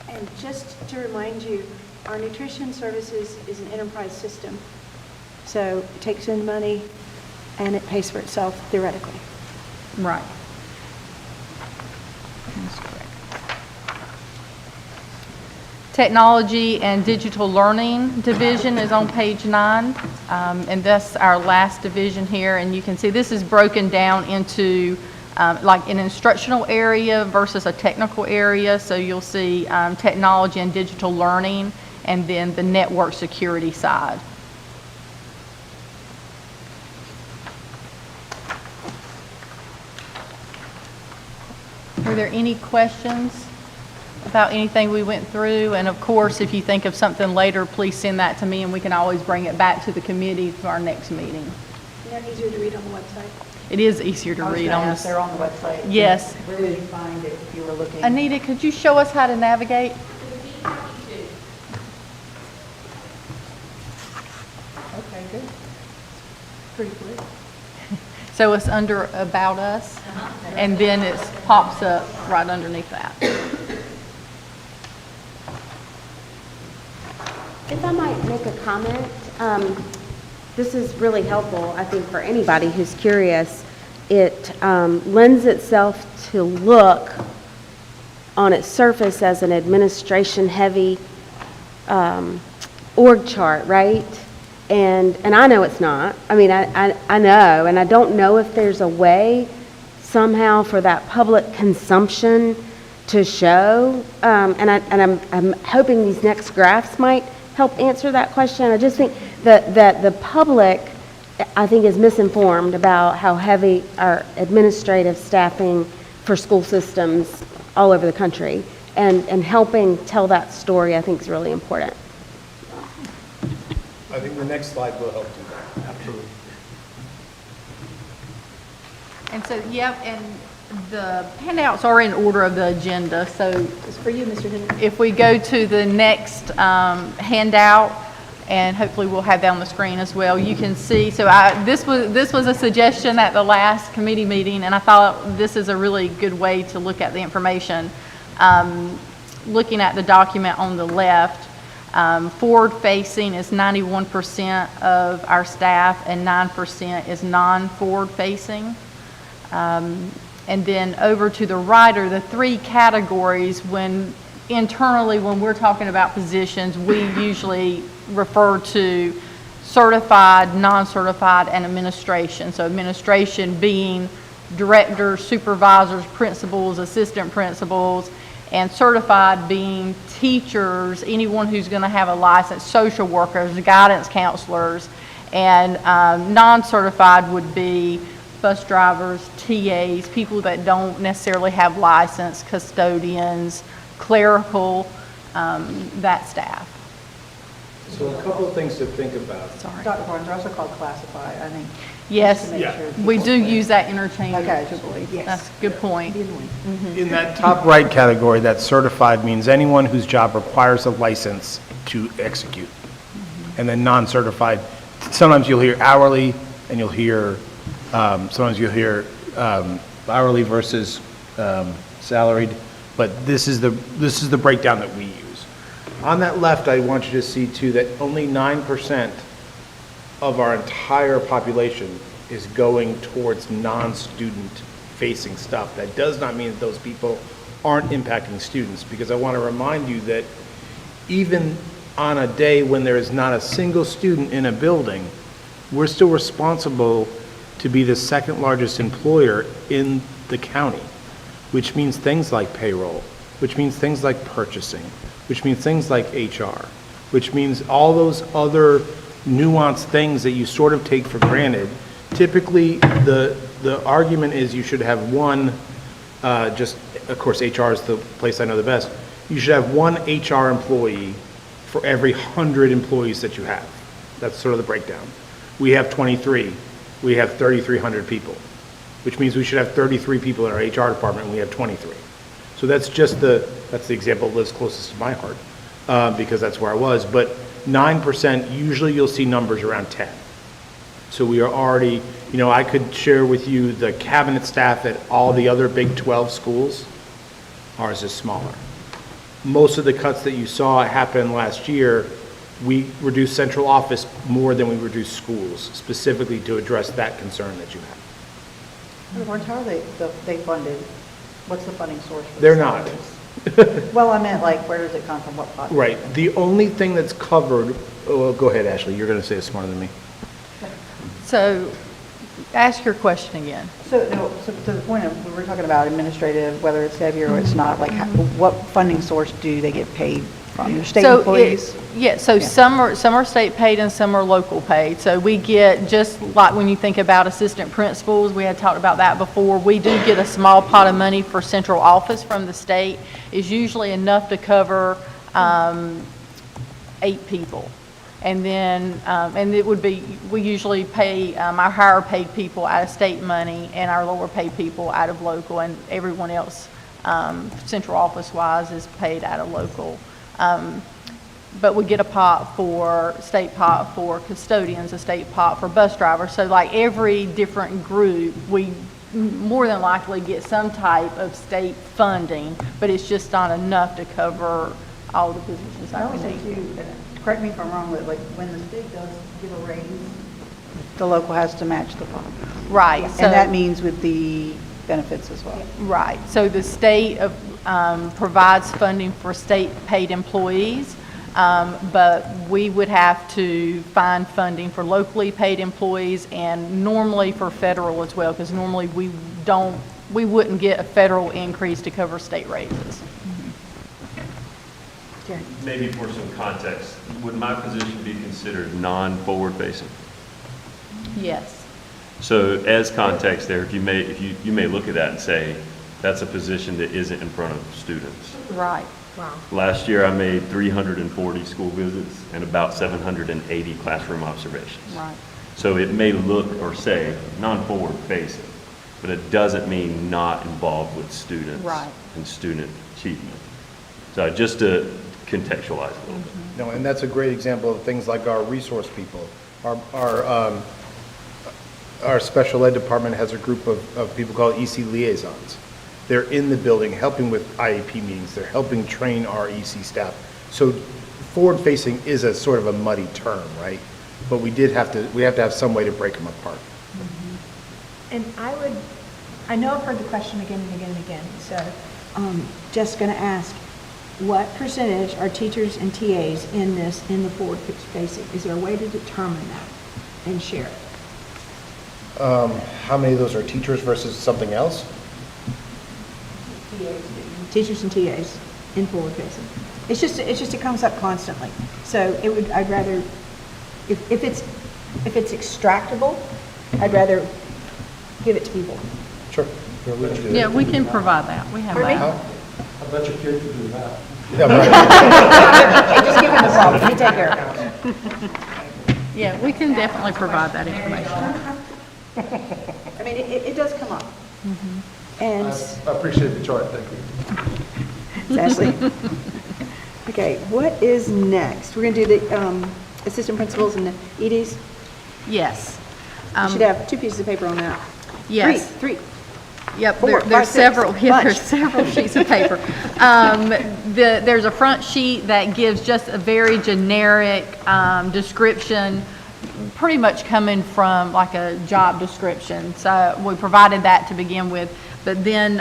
Speaker 1: And just to remind you, our nutrition services is an enterprise system. So it takes in money and it pays for itself theoretically.
Speaker 13: Right. That's correct. Technology and Digital Learning Division is on page 9, and that's our last division here. And you can see this is broken down into like an instructional area versus a technical area. So you'll see technology and digital learning, and then the network security side. Were there any questions about anything we went through? And of course, if you think of something later, please send that to me and we can always bring it back to the committee for our next meeting.
Speaker 1: Isn't that easier to read on the website?
Speaker 13: It is easier to read on this.
Speaker 8: They're on the website.
Speaker 13: Yes.
Speaker 8: Where did you find it if you were looking?
Speaker 13: Anita, could you show us how to navigate?
Speaker 8: Okay, good. Pretty quick.
Speaker 13: So it's under About Us, and then it pops up right underneath that.
Speaker 14: If I might make a comment, this is really helpful, I think, for anybody who's curious. It lends itself to look on its surface as an administration-heavy org chart, right? And I know it's not. I mean, I know, and I don't know if there's a way somehow for that public consumption to show. And I'm hoping these next graphs might help answer that question. I just think that the public, I think, is misinformed about how heavy our administrative staffing for school systems all over the country. And helping tell that story, I think, is really important.
Speaker 4: I think the next slide will help do that. Absolutely.
Speaker 13: And so, yep, and the handouts are in order of the agenda. So
Speaker 1: It's for you, Mr. Henry.
Speaker 13: if we go to the next handout, and hopefully we'll have that on the screen as well, you can see, so this was a suggestion at the last committee meeting, and I thought this is a really good way to look at the information. Looking at the document on the left, forward-facing is 91% of our staff, and 9% is non-forward-facing. And then over to the right are the 3 categories. Internally, when we're talking about positions, we usually refer to certified, non-certified, and administration. So administration being directors, supervisors, principals, assistant principals, and certified being teachers, anyone who's going to have a license, social workers, guidance counselors, and non-certified would be bus drivers, TAs, people that don't necessarily have license, custodians, clerical, that staff.
Speaker 4: So a couple of things to think about.
Speaker 13: Sorry.
Speaker 8: Dr. Barnes, they're also called classified, I think.
Speaker 13: Yes,
Speaker 8: Just to make sure
Speaker 13: we do
Speaker 8: people-
Speaker 13: use that interchangeably.
Speaker 8: Okay, yes.
Speaker 13: That's a good point.
Speaker 4: In that top right category, that certified means anyone whose job requires a license to execute. And then non-certified, sometimes you'll hear hourly, and you'll hear, sometimes you'll hear hourly versus salaried, but this is the breakdown that we use. On that left, I want you to see too that only 9% of our entire population is going towards non-student facing stuff. That does not mean that those people aren't impacting students, because I want to remind you that even on a day when there is not a single student in a building, we're still responsible to be the second largest employer in the county, which means things like payroll, which means things like purchasing, which means things like HR, which means all those other nuanced things that you sort of take for granted. Typically, the argument is you should have one, just, of course, HR is the place I know the best. You should have one HR employee for every 100 employees that you have. That's sort of the breakdown. We have 23. We have 3,300 people, which means we should have 33 people in our HR department, and we have 23. So that's just that's the example that lives closest to my heart, because that's where I was. But 9%, usually you'll see numbers around 10. So we are already, I could share with you the cabinet staff at all the other Big 12 schools. Ours is smaller. Most of the cuts that you saw happen last year, we reduced central office more than we reduced schools, specifically to address that concern that you have.
Speaker 8: Lawrence, how are they funded? What's the funding source for
Speaker 4: They're
Speaker 8: the
Speaker 4: not.
Speaker 8: salaries? Well, I meant like, where does it come from, what pot?
Speaker 4: Right. The only thing that's covered, well, go ahead, Ashley, you're going to say it smarter than me.
Speaker 13: So, ask your question again.
Speaker 8: So to the point of, we were talking about administrative, whether it's heavy or it's not, like, what funding source do they get paid from? Your state employees?
Speaker 13: So some are state paid and some are local paid. So we get, just like when you think about assistant principals, we had talked about that before, we do get a small pot of money for central office from the state. It's usually enough to cover 8 people. And then, and it would be, we usually pay our higher paid people out of state money and our lower paid people out of local, and everyone else, central office wise, is paid out of local. But we get a state pot for custodians, a state pot for bus drivers. So like every different group, we more than likely get some type of state funding, but it's just not enough to cover all the positions
Speaker 8: I
Speaker 13: that
Speaker 8: always
Speaker 13: we
Speaker 8: say
Speaker 13: need.
Speaker 8: too, correct me if I'm wrong, but like when the state does give a raise, the local has to match the fund.
Speaker 13: Right.
Speaker 8: And
Speaker 13: So,
Speaker 8: that means with the benefits as well.
Speaker 13: right. So the state provides funding for state-paid employees, but we would have to find funding for locally paid employees and normally for federal as well, because normally we wouldn't get a federal increase to cover state raises.
Speaker 9: Maybe for some context, would my position be considered non-forward facing?
Speaker 13: Yes.
Speaker 9: So as context there, you may look at that and say, that's a position that isn't in front of students.
Speaker 13: Right. Wow.
Speaker 9: Last year, I made 340 school visits and about 780 classroom observations.
Speaker 13: Right.
Speaker 9: So it may look or say non-forward facing, but it doesn't mean not involved with students
Speaker 13: Right.
Speaker 9: and student achievement. So just to contextualize a little bit.
Speaker 4: No, and that's a great example of things like our resource people. Our special ed department has a group of people called EC liaisons. They're in the building helping with IEP meetings. They're helping train our EC staff. So forward-facing is a sort of a muddy term, right? But we have to have some way to break them apart.
Speaker 1: And I know I've heard the question again and again and again, so just going to ask, what percentage are teachers and TAs in the forward facing? Is there a way to determine that and share it?
Speaker 4: How many of those are teachers versus something else?
Speaker 1: Teachers and TAs in forward facing. It's just it comes up constantly. So I'd rather, if it's extractable, I'd rather give it to people.
Speaker 4: Sure.
Speaker 13: Yeah, we can provide that. We have that.
Speaker 10: I bet your kids would do that.
Speaker 4: Yeah, right.
Speaker 1: Hey, just give them the problem. We take care of it.
Speaker 13: Yeah, we can definitely provide that information.
Speaker 1: I mean, it does come up. And
Speaker 10: I appreciate the chart, thank you.
Speaker 1: Ashley. Okay, what is next? We're going to do the assistant principals and the EDs?
Speaker 13: Yes.
Speaker 1: You should have 2 pieces of paper on that.
Speaker 13: Yes.
Speaker 1: Three.
Speaker 13: Yep,
Speaker 1: Four,
Speaker 13: there's
Speaker 1: five, six.
Speaker 13: several, yeah, there's
Speaker 1: Bunch.
Speaker 13: several sheets of paper. There's a front sheet that gives just a very generic description, pretty much coming from like a job description. So we provided that to begin with, but then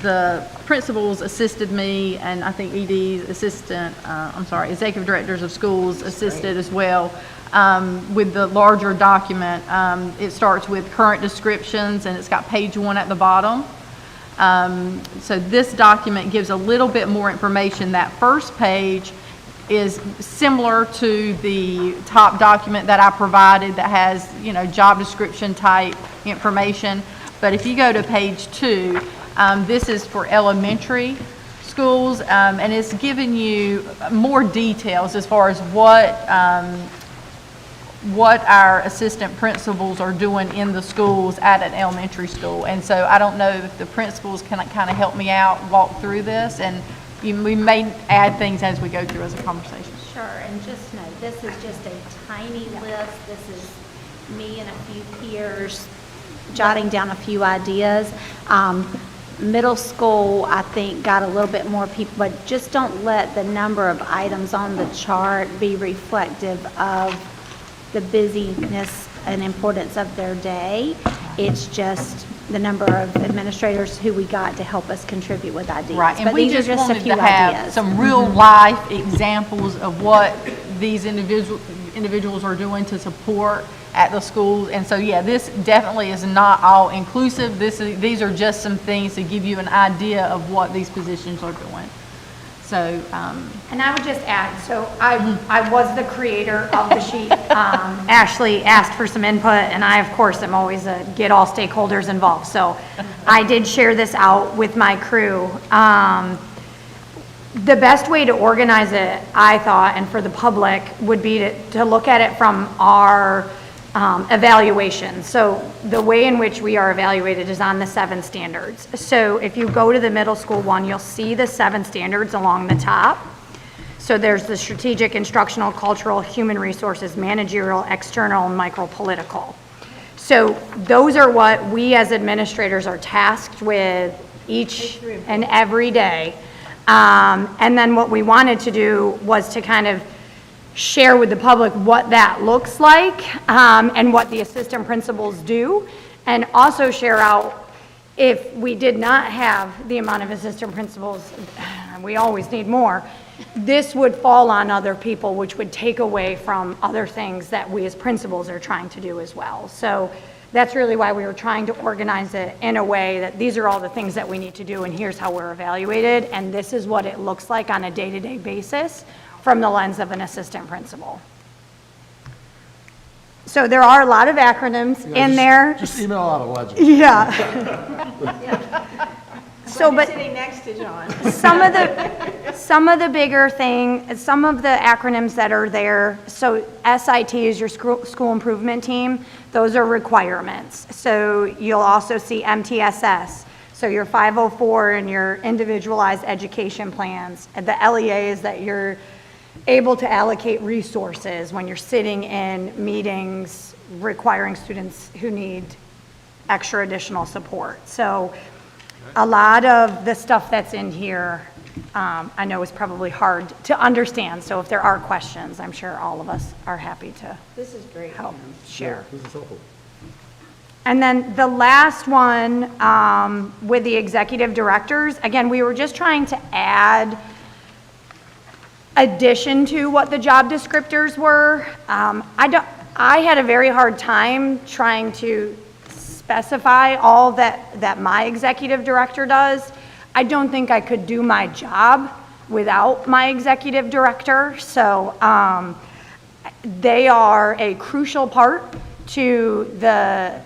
Speaker 13: the principals assisted me, and I think ED's executive directors of schools assisted as well. With the larger document, it starts with current descriptions, and it's got page 1 at the bottom. So this document gives a little bit more information. That first page is similar to the top document that I provided that has, job description type information. But if you go to page 2, this is for elementary schools, and it's giving you more details as far as what our assistant principals are doing in the schools at an elementary school. And so I don't know if the principals can kind of help me out, walk through this, and we may add things as we go through as a conversation.
Speaker 11: Sure, and just know, this is just a tiny list. This is me and a few peers jotting down a few ideas. Middle school, I think, got a little bit more people, but just don't let the number of items on the chart be reflective of the busyness and importance of their day. It's just the number of administrators who we got to help us contribute with ideas.
Speaker 13: Right, and
Speaker 11: But
Speaker 13: we
Speaker 11: these are
Speaker 13: just
Speaker 11: a
Speaker 13: wanted
Speaker 11: few
Speaker 13: to have
Speaker 11: ideas.
Speaker 13: some real life examples of what these individuals are doing to support at the schools. And so, yeah, this definitely is not all inclusive. These are just some things to give you an idea of what these positions are doing. So,
Speaker 15: and I would just add, so I was the creator of the sheet. Ashley asked for some input, and I, of course, am always a get all stakeholders involved. So I did share this out with my crew. The best way to organize it, I thought, and for the public, would be to look at it from our evaluation. So the way in which we are evaluated is on the 7 standards. So if you go to the middle school one, you'll see the 7 standards along the top. So there's the strategic, instructional, cultural, human resources, managerial, external, and micro-political. So those are what we as administrators are tasked with each and every day. And then what we wanted to do was to kind of share with the public what that looks like, and what the assistant principals do, and also share out if we did not have the amount of assistant principals, we always need more, this would fall on other people, which would take away from other things that we as principals are trying to do as well. So that's really why we were trying to organize it in a way that these are all the things that we need to do, and here's how we're evaluated, and this is what it looks like on a day-to-day basis from the lens of an assistant principal. So there are a lot of acronyms in there.
Speaker 10: Just email out a legend.
Speaker 15: Yeah. So, but
Speaker 1: sitting next to John.
Speaker 15: some of the bigger some of the acronyms that are there, so SIT is your school improvement team. Those are requirements. So you'll also see MTSS. So your 504 and your individualized education plans. And the LEA is that you're able to allocate resources when you're sitting in meetings requiring students who need extra additional support. So a lot of the stuff that's in here, I know is probably hard to understand. So if there are questions, I'm sure all of us are happy to
Speaker 1: This is great.
Speaker 15: help share.
Speaker 10: This is helpful.
Speaker 15: And then the last one, with the executive directors, again, we were just trying to add addition to what the job descriptors were. I had a very hard time trying to specify all that my executive director does. I don't think I could do my job without my executive director. So they are a crucial part to the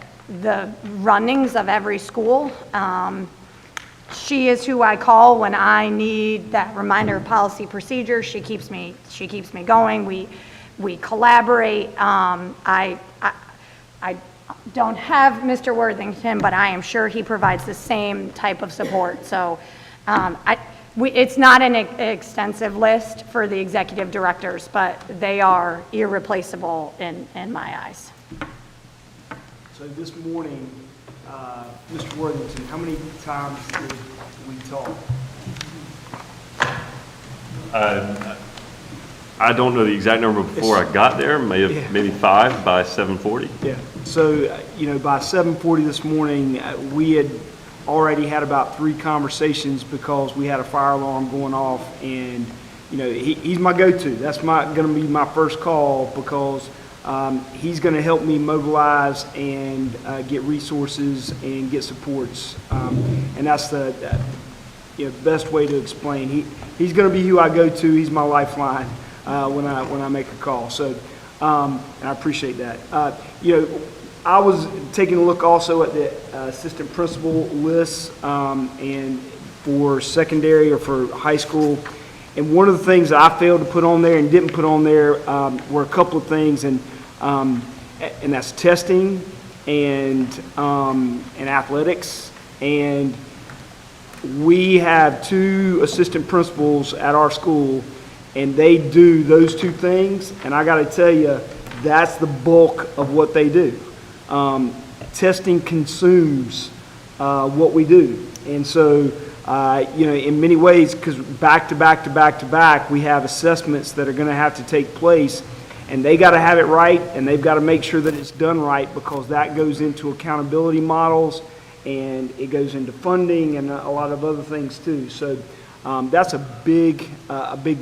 Speaker 15: runnings of every school. She is who I call when I need that reminder of policy procedure. She keeps me going. We collaborate. I don't have Mr. Worthington, but I am sure he provides the same type of support. So it's not an extensive list for the executive directors, but they are irreplaceable in my eyes.
Speaker 7: So this morning, Mr. Worthington, how many times did we talk?
Speaker 9: I don't know the exact number before I got there, maybe 5 by 7:40.
Speaker 7: Yeah, so, by 7:40 this morning, we had already had about 3 conversations because we had a fire alarm going off, and, he's my go-to. That's gonna be my first call because He's going to help me mobilize and get resources and get supports. And that's the best way to explain. He's going to be who I go to. He's my lifeline when I make a call. So and I appreciate that. I was taking a look also at the assistant principal lists and for secondary or for high school. And one of the things that I failed to put on there and didn't put on there were a couple of things, and that's testing and athletics. And we have 2 assistant principals at our school, and they do those 2 things. And I got to tell you, that's the bulk of what they do. Testing consumes what we do, and so. In many ways, because back to back to back to back, we have assessments that are going to have to take place, and they got to have it right, and they've got to make sure that it's done right, because that goes into accountability models, and it goes into funding and a lot of other things too. So that's a big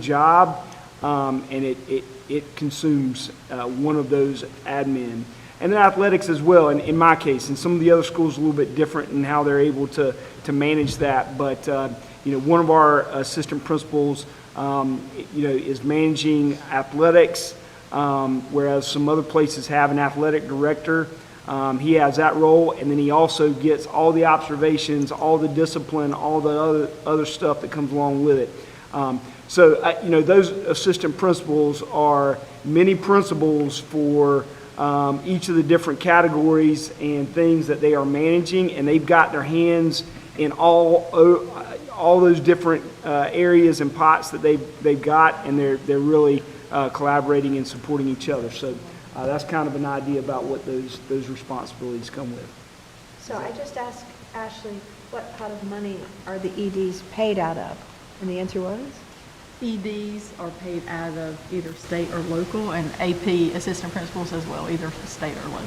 Speaker 7: job, and it consumes one of those admin. And then athletics as well, and in my case, and some of the other schools a little bit different in how they're able to manage that. But one of our assistant principals, is managing athletics, whereas some other places have an athletic director. He has that role, and then he also gets all the observations, all the discipline, all the other stuff that comes along with it. Those assistant principals are mini principals for each of the different categories and things that they are managing, and they've got their hands in all those different areas and pots that they've got, and they're really collaborating and supporting each other. So that's kind of an idea about what those responsibilities come with.
Speaker 1: So I just asked Ashley, what pot of money are the EDs paid out of? And the answer was?
Speaker 13: EDs are paid out of either state or local, and AP assistant principals as well, either state or local.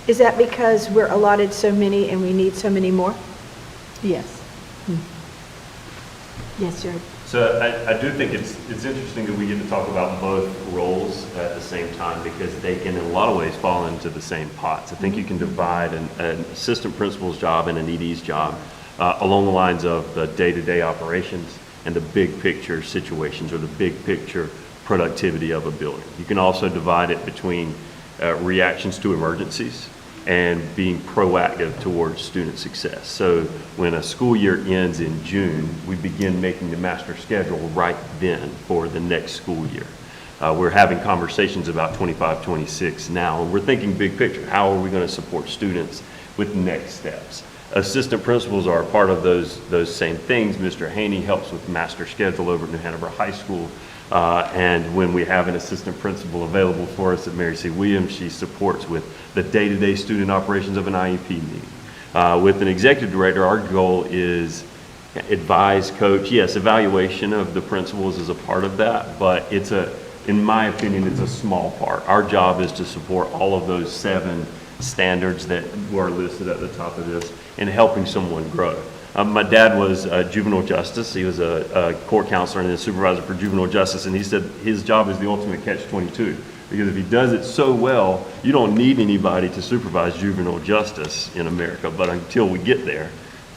Speaker 1: Is that because we're allotted so many and we need so many more?
Speaker 13: Yes.
Speaker 1: Yes, Jared.
Speaker 9: So I do think it's interesting that we get to talk about both roles at the same time, because they can in a lot of ways fall into the same pots. I think you can divide an assistant principal's job and an ED's job along the lines of the day-to-day operations and the big picture situations, or the big picture productivity of a building. You can also divide it between reactions to emergencies and being proactive towards student success. So when a school year ends in June, we begin making the master schedule right then for the next school year. We're having conversations about 25-26 now, and we're thinking big picture. How are we going to support students with next steps? Assistant principals are a part of those same things. Mr. Haney helps with master schedule over at New Hanover High School. And when we have an assistant principal available for us at Mary C. Williams, she supports with the day-to-day student operations of an IEP meeting. With an executive director, our goal is advise, coach. Yes, evaluation of the principals is a part of that, but in my opinion, it's a small part. Our job is to support all of those 7 standards that were listed at the top of this in helping someone grow. My dad was juvenile justice. He was a court counselor and a supervisor for juvenile justice, and he said his job is the ultimate catch-22, because if he does it so well, you don't need anybody to supervise juvenile justice in America, but until we get there,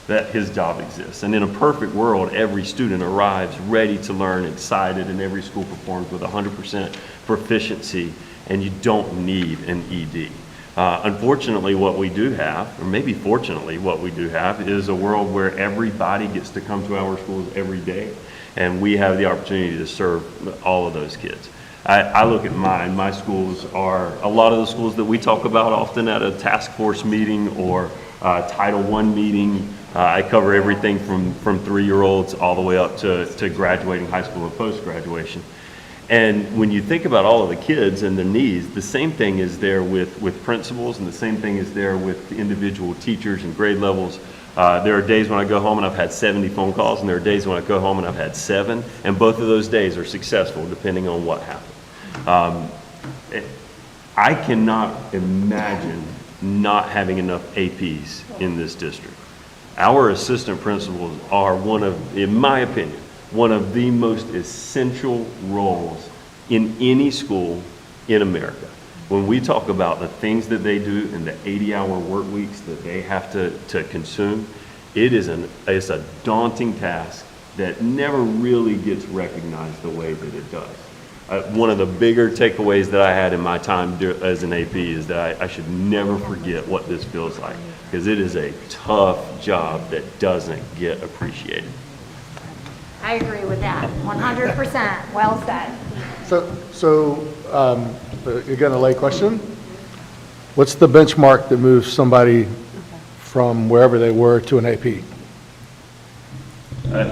Speaker 9: that his job exists. And in a perfect world, every student arrives ready to learn, excited, and every school performs with 100% proficiency, and you don't need an ED. Unfortunately, what we do have, or maybe fortunately, what we do have is a world where everybody gets to come to our schools every day, and we have the opportunity to serve all of those kids. I look at mine. My schools are a lot of the schools that we talk about often at a task force meeting or Title I meeting. I cover everything from 3-year-olds all the way up to graduating high school and post-graduation. And when you think about all of the kids and their needs, the same thing is there with principals, and the same thing is there with the individual teachers and grade levels. There are days when I go home and I've had 70 phone calls, and there are days when I go home and I've had 7, and both of those days are successful depending on what happened. I cannot imagine not having enough APs in this district. Our assistant principals are one of, in my opinion, one of the most essential roles in any school in America. When we talk about the things that they do and the 80-hour work weeks that they have to consume, it's a daunting task that never really gets recognized the way that it does. One of the bigger takeaways that I had in my time as an AP is that I should never forget what this feels like, because it is a tough job that doesn't get appreciated.
Speaker 15: I agree with that, 100%. Well said.
Speaker 10: So again, a lay question. What's the benchmark that moves somebody from wherever they were to an AP?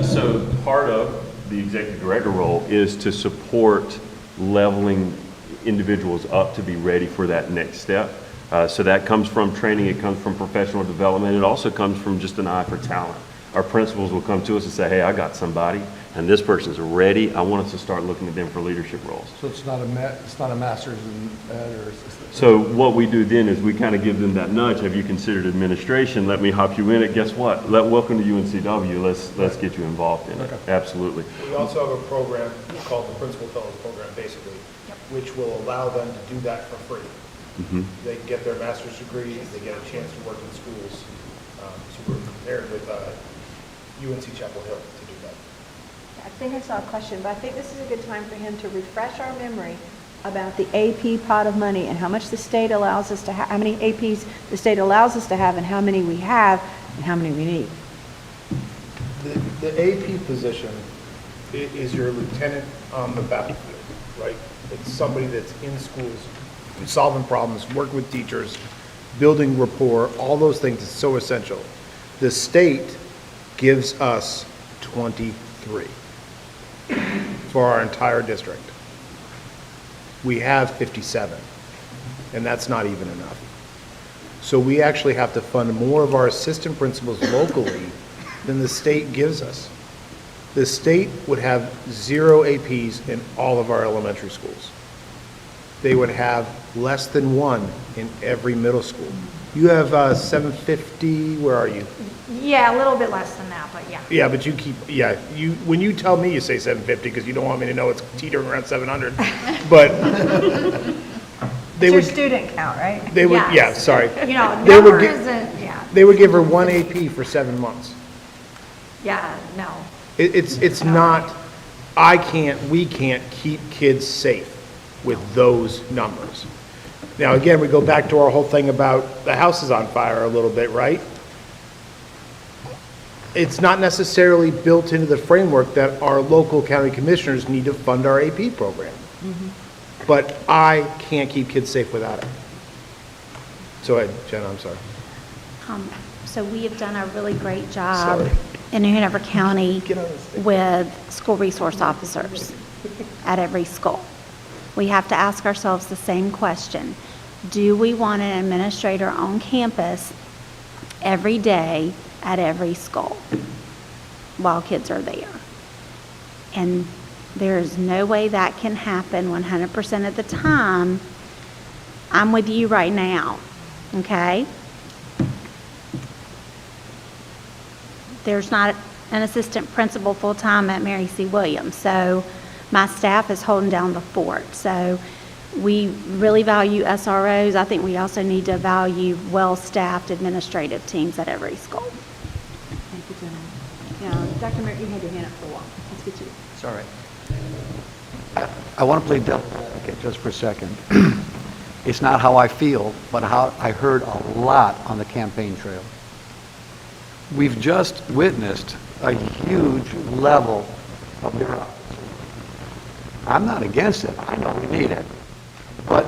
Speaker 9: So part of the executive director role is to support leveling individuals up to be ready for that next step. So that comes from training, it comes from professional development, it also comes from just an eye for talent. Our principals will come to us and say, hey, I got somebody, and this person's ready. I want us to start looking at them for leadership roles.
Speaker 10: So it's not a master's in ed or?
Speaker 9: So what we do then is we kind of give them that nudge. Have you considered administration? Let me hop you in it. Guess what? Welcome to UNCW. Let's get you involved in it. Absolutely.
Speaker 4: We also have a program called the Principal Fellows Program, basically, which will allow them to do that for free.
Speaker 9: Mm-hmm.
Speaker 4: They get their master's degree, they get a chance to work in schools. So we're prepared with UNC Chapel Hill to do that.
Speaker 1: I think I saw a question, but I think this is a good time for him to refresh our memory about the AP pot of money and how much the state allows us to have, how many APs the state allows us to have, and how many we have, and how many we need.
Speaker 4: The AP position is your lieutenant on the battlefield, right? It's somebody that's in schools, solving problems, working with teachers, building rapport, all those things is so essential. The state gives us 23 for our entire district. We have 57, and that's not even enough. So we actually have to fund more of our assistant principals locally than the state gives us. The state would have 0 APs in all of our elementary schools. They would have less than 1 in every middle school. You have 750, where are you?
Speaker 15: Yeah, a little bit less than that, but yeah.
Speaker 4: Yeah, but you keep, when you tell me you say 750, because you don't want me to know it's teetering around 700, but they would.
Speaker 1: It's your student count, right?
Speaker 4: They would,
Speaker 15: Yes.
Speaker 4: yeah, sorry.
Speaker 15: You know,
Speaker 4: They would
Speaker 15: number
Speaker 4: gi-
Speaker 15: isn't, yeah.
Speaker 4: They would give her 1 AP for 7 months.
Speaker 15: Yeah, no.
Speaker 4: It's not, we can't keep kids safe with those numbers. Now, again, we go back to our whole thing about the house is on fire a little bit, right? It's not necessarily built into the framework that our local county commissioners need to fund our AP program. But I can't keep kids safe without it. So, ahead, Jenna, I'm sorry.
Speaker 11: So we have done a really great job
Speaker 4: Sorry.
Speaker 11: in New Hanover County
Speaker 4: Get on this thing.
Speaker 11: with school resource officers at every school. We have to ask ourselves the same question. Do we want an administrator on campus every day at every school while kids are there? And there's no way that can happen 100% of the time. I'm with you right now, okay? There's not an assistant principal full-time at Mary C. Williams, so my staff is holding down the fort. So we really value SROs. I think we also need to value well-staffed administrative teams at every school.
Speaker 1: Thank you, Jenna. Now, Dr. Merritt, you had your hand up for a while. Let's get you.
Speaker 2: It's all right. I want to play devil's advocate just for a second. It's not how I feel, but how I heard a lot on the campaign trail. We've just witnessed a huge level of bureaucracy. I'm not against it. I know we need it. But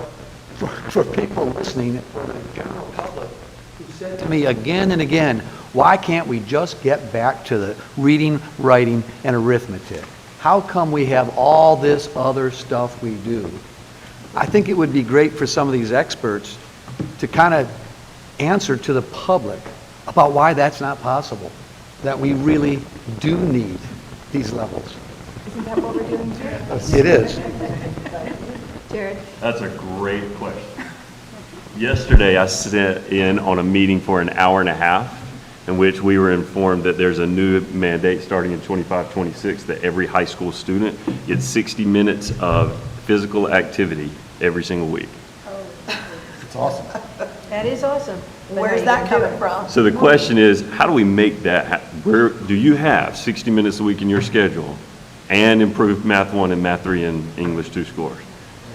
Speaker 2: for people listening, for the general public, who said to me again and again, why can't we just get back to the reading, writing, and arithmetic? How come we have all this other stuff we do? I think it would be great for some of these experts to kind of answer to the public about why that's not possible, that we really do need these levels.
Speaker 1: Isn't that what we're doing here?
Speaker 2: It is.
Speaker 1: Jared?
Speaker 9: That's a great question. Yesterday, I sat in on a meeting for an hour and a half in which we were informed that there's a new mandate starting in 25-26 that every high school student gets 60 minutes of physical activity every single week.
Speaker 10: It's awesome.
Speaker 1: That is awesome.
Speaker 12: Where's that coming from?
Speaker 9: So the question is, how do we make that, where, do you have 60 minutes a week in your schedule and improve Math 1 and Math 3 and English 2 scores?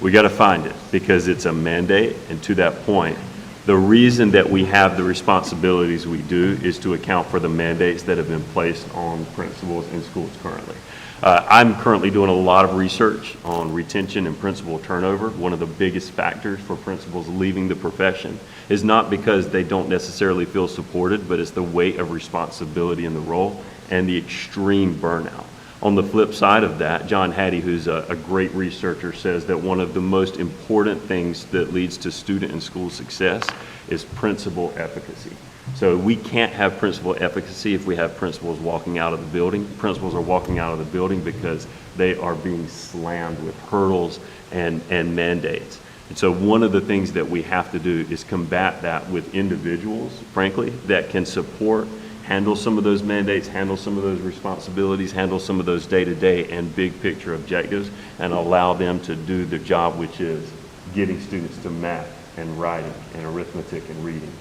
Speaker 9: We got to find it because it's a mandate, and to that point, the reason that we have the responsibilities we do is to account for the mandates that have been placed on principals in schools currently. I'm currently doing a lot of research on retention and principal turnover. One of the biggest factors for principals leaving the profession is not because they don't necessarily feel supported, but it's the weight of responsibility in the role and the extreme burnout. On the flip side of that, John Hattie, who's a great researcher, says that one of the most important things that leads to student and school success is principal efficacy. So we can't have principal efficacy if we have principals walking out of the building. Principals are walking out of the building because they are being slammed with hurdles and mandates. And so one of the things that we have to do is combat that with individuals, frankly, that can support, handle some of those mandates, handle some of those responsibilities, handle some of those day-to-day and big picture objectives, and allow them to do the job, which is getting students to math and writing and arithmetic and reading.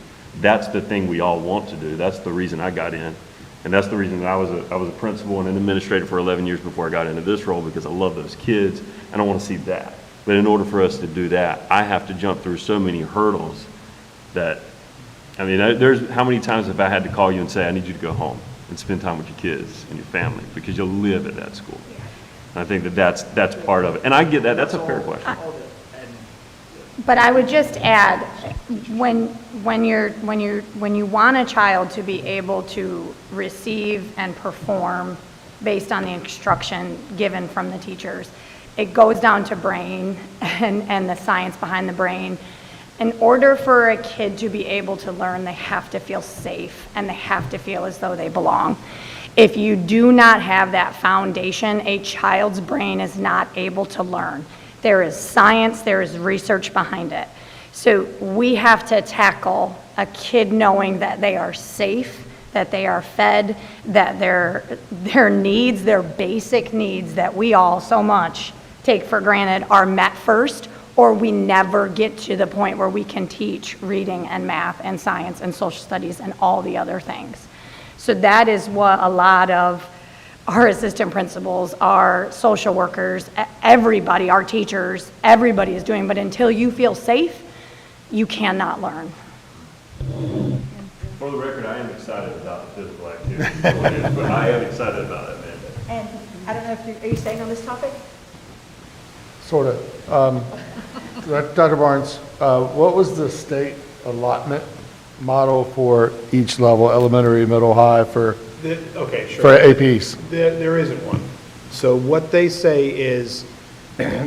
Speaker 9: That's the thing we all want to do. That's the reason I got in. And that's the reason that I was a principal and an administrator for 11 years before I got into this role, because I love those kids and I want to see that. But in order for us to do that, I have to jump through so many hurdles that, I mean, there's how many times have I had to call you and say, I need you to go home and spend time with your kids and your family because you'll live at that school. And I think that's part of it. And I get that. That's a fair question.
Speaker 15: But I would just add, when you want a child to be able to receive and perform based on the instruction given from the teachers, it goes down to brain and the science behind the brain. In order for a kid to be able to learn, they have to feel safe and they have to feel as though they belong. If you do not have that foundation, a child's brain is not able to learn. There is science, there is research behind it. So we have to tackle a kid knowing that they are safe, that they are fed, that their needs, their basic needs that we all so much take for granted are met first, or we never get to the point where we can teach reading and math and science and social studies and all the other things. So that is what a lot of our assistant principals, our social workers, everybody, our teachers, everybody is doing. But until you feel safe, you cannot learn.
Speaker 9: For the record, I am excited about the physical activity, but I am excited about it, man.
Speaker 1: And I don't know if are you staying on this topic?
Speaker 10: Sort of. Dr. Barnes, what was the state allotment model for each level, elementary, middle, high, for
Speaker 4: Okay, sure.
Speaker 10: for APs?
Speaker 4: There isn't one. So what they say is,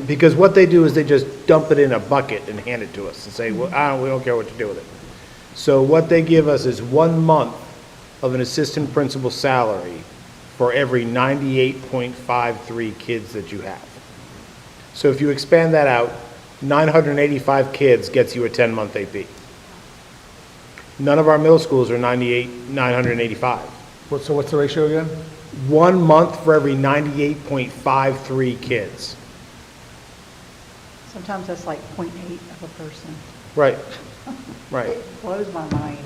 Speaker 4: because what they do is they just dump it in a bucket and hand it to us and say, well, we don't care what to do with it. So what they give us is 1 month of an assistant principal salary for every 98.53 kids that you have. So if you expand that out, 985 kids gets you a 10-month AP. None of our middle schools are 985.
Speaker 10: So what's the ratio again?
Speaker 4: 1 month for every 98.53 kids.
Speaker 8: Sometimes that's like 0.8 of a person.
Speaker 4: Right, right.
Speaker 8: It blows my mind.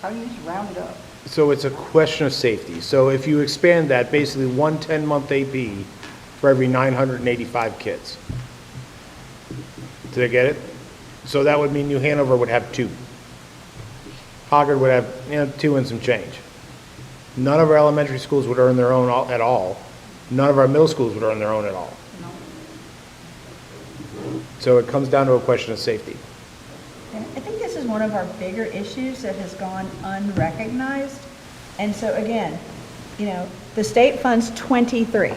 Speaker 8: How do you just round it up?
Speaker 4: So it's a question of safety. So if you expand that, basically 1 10-month AP for every 985 kids. Did I get it? So that would mean New Hanover would have 2. Hoggard would have 2 and some change. None of our elementary schools would earn their own at all. None of our middle schools would earn their own at all. So it comes down to a question of safety.
Speaker 1: And I think this is one of our bigger issues that has gone unrecognized. And so again, the state funds 23.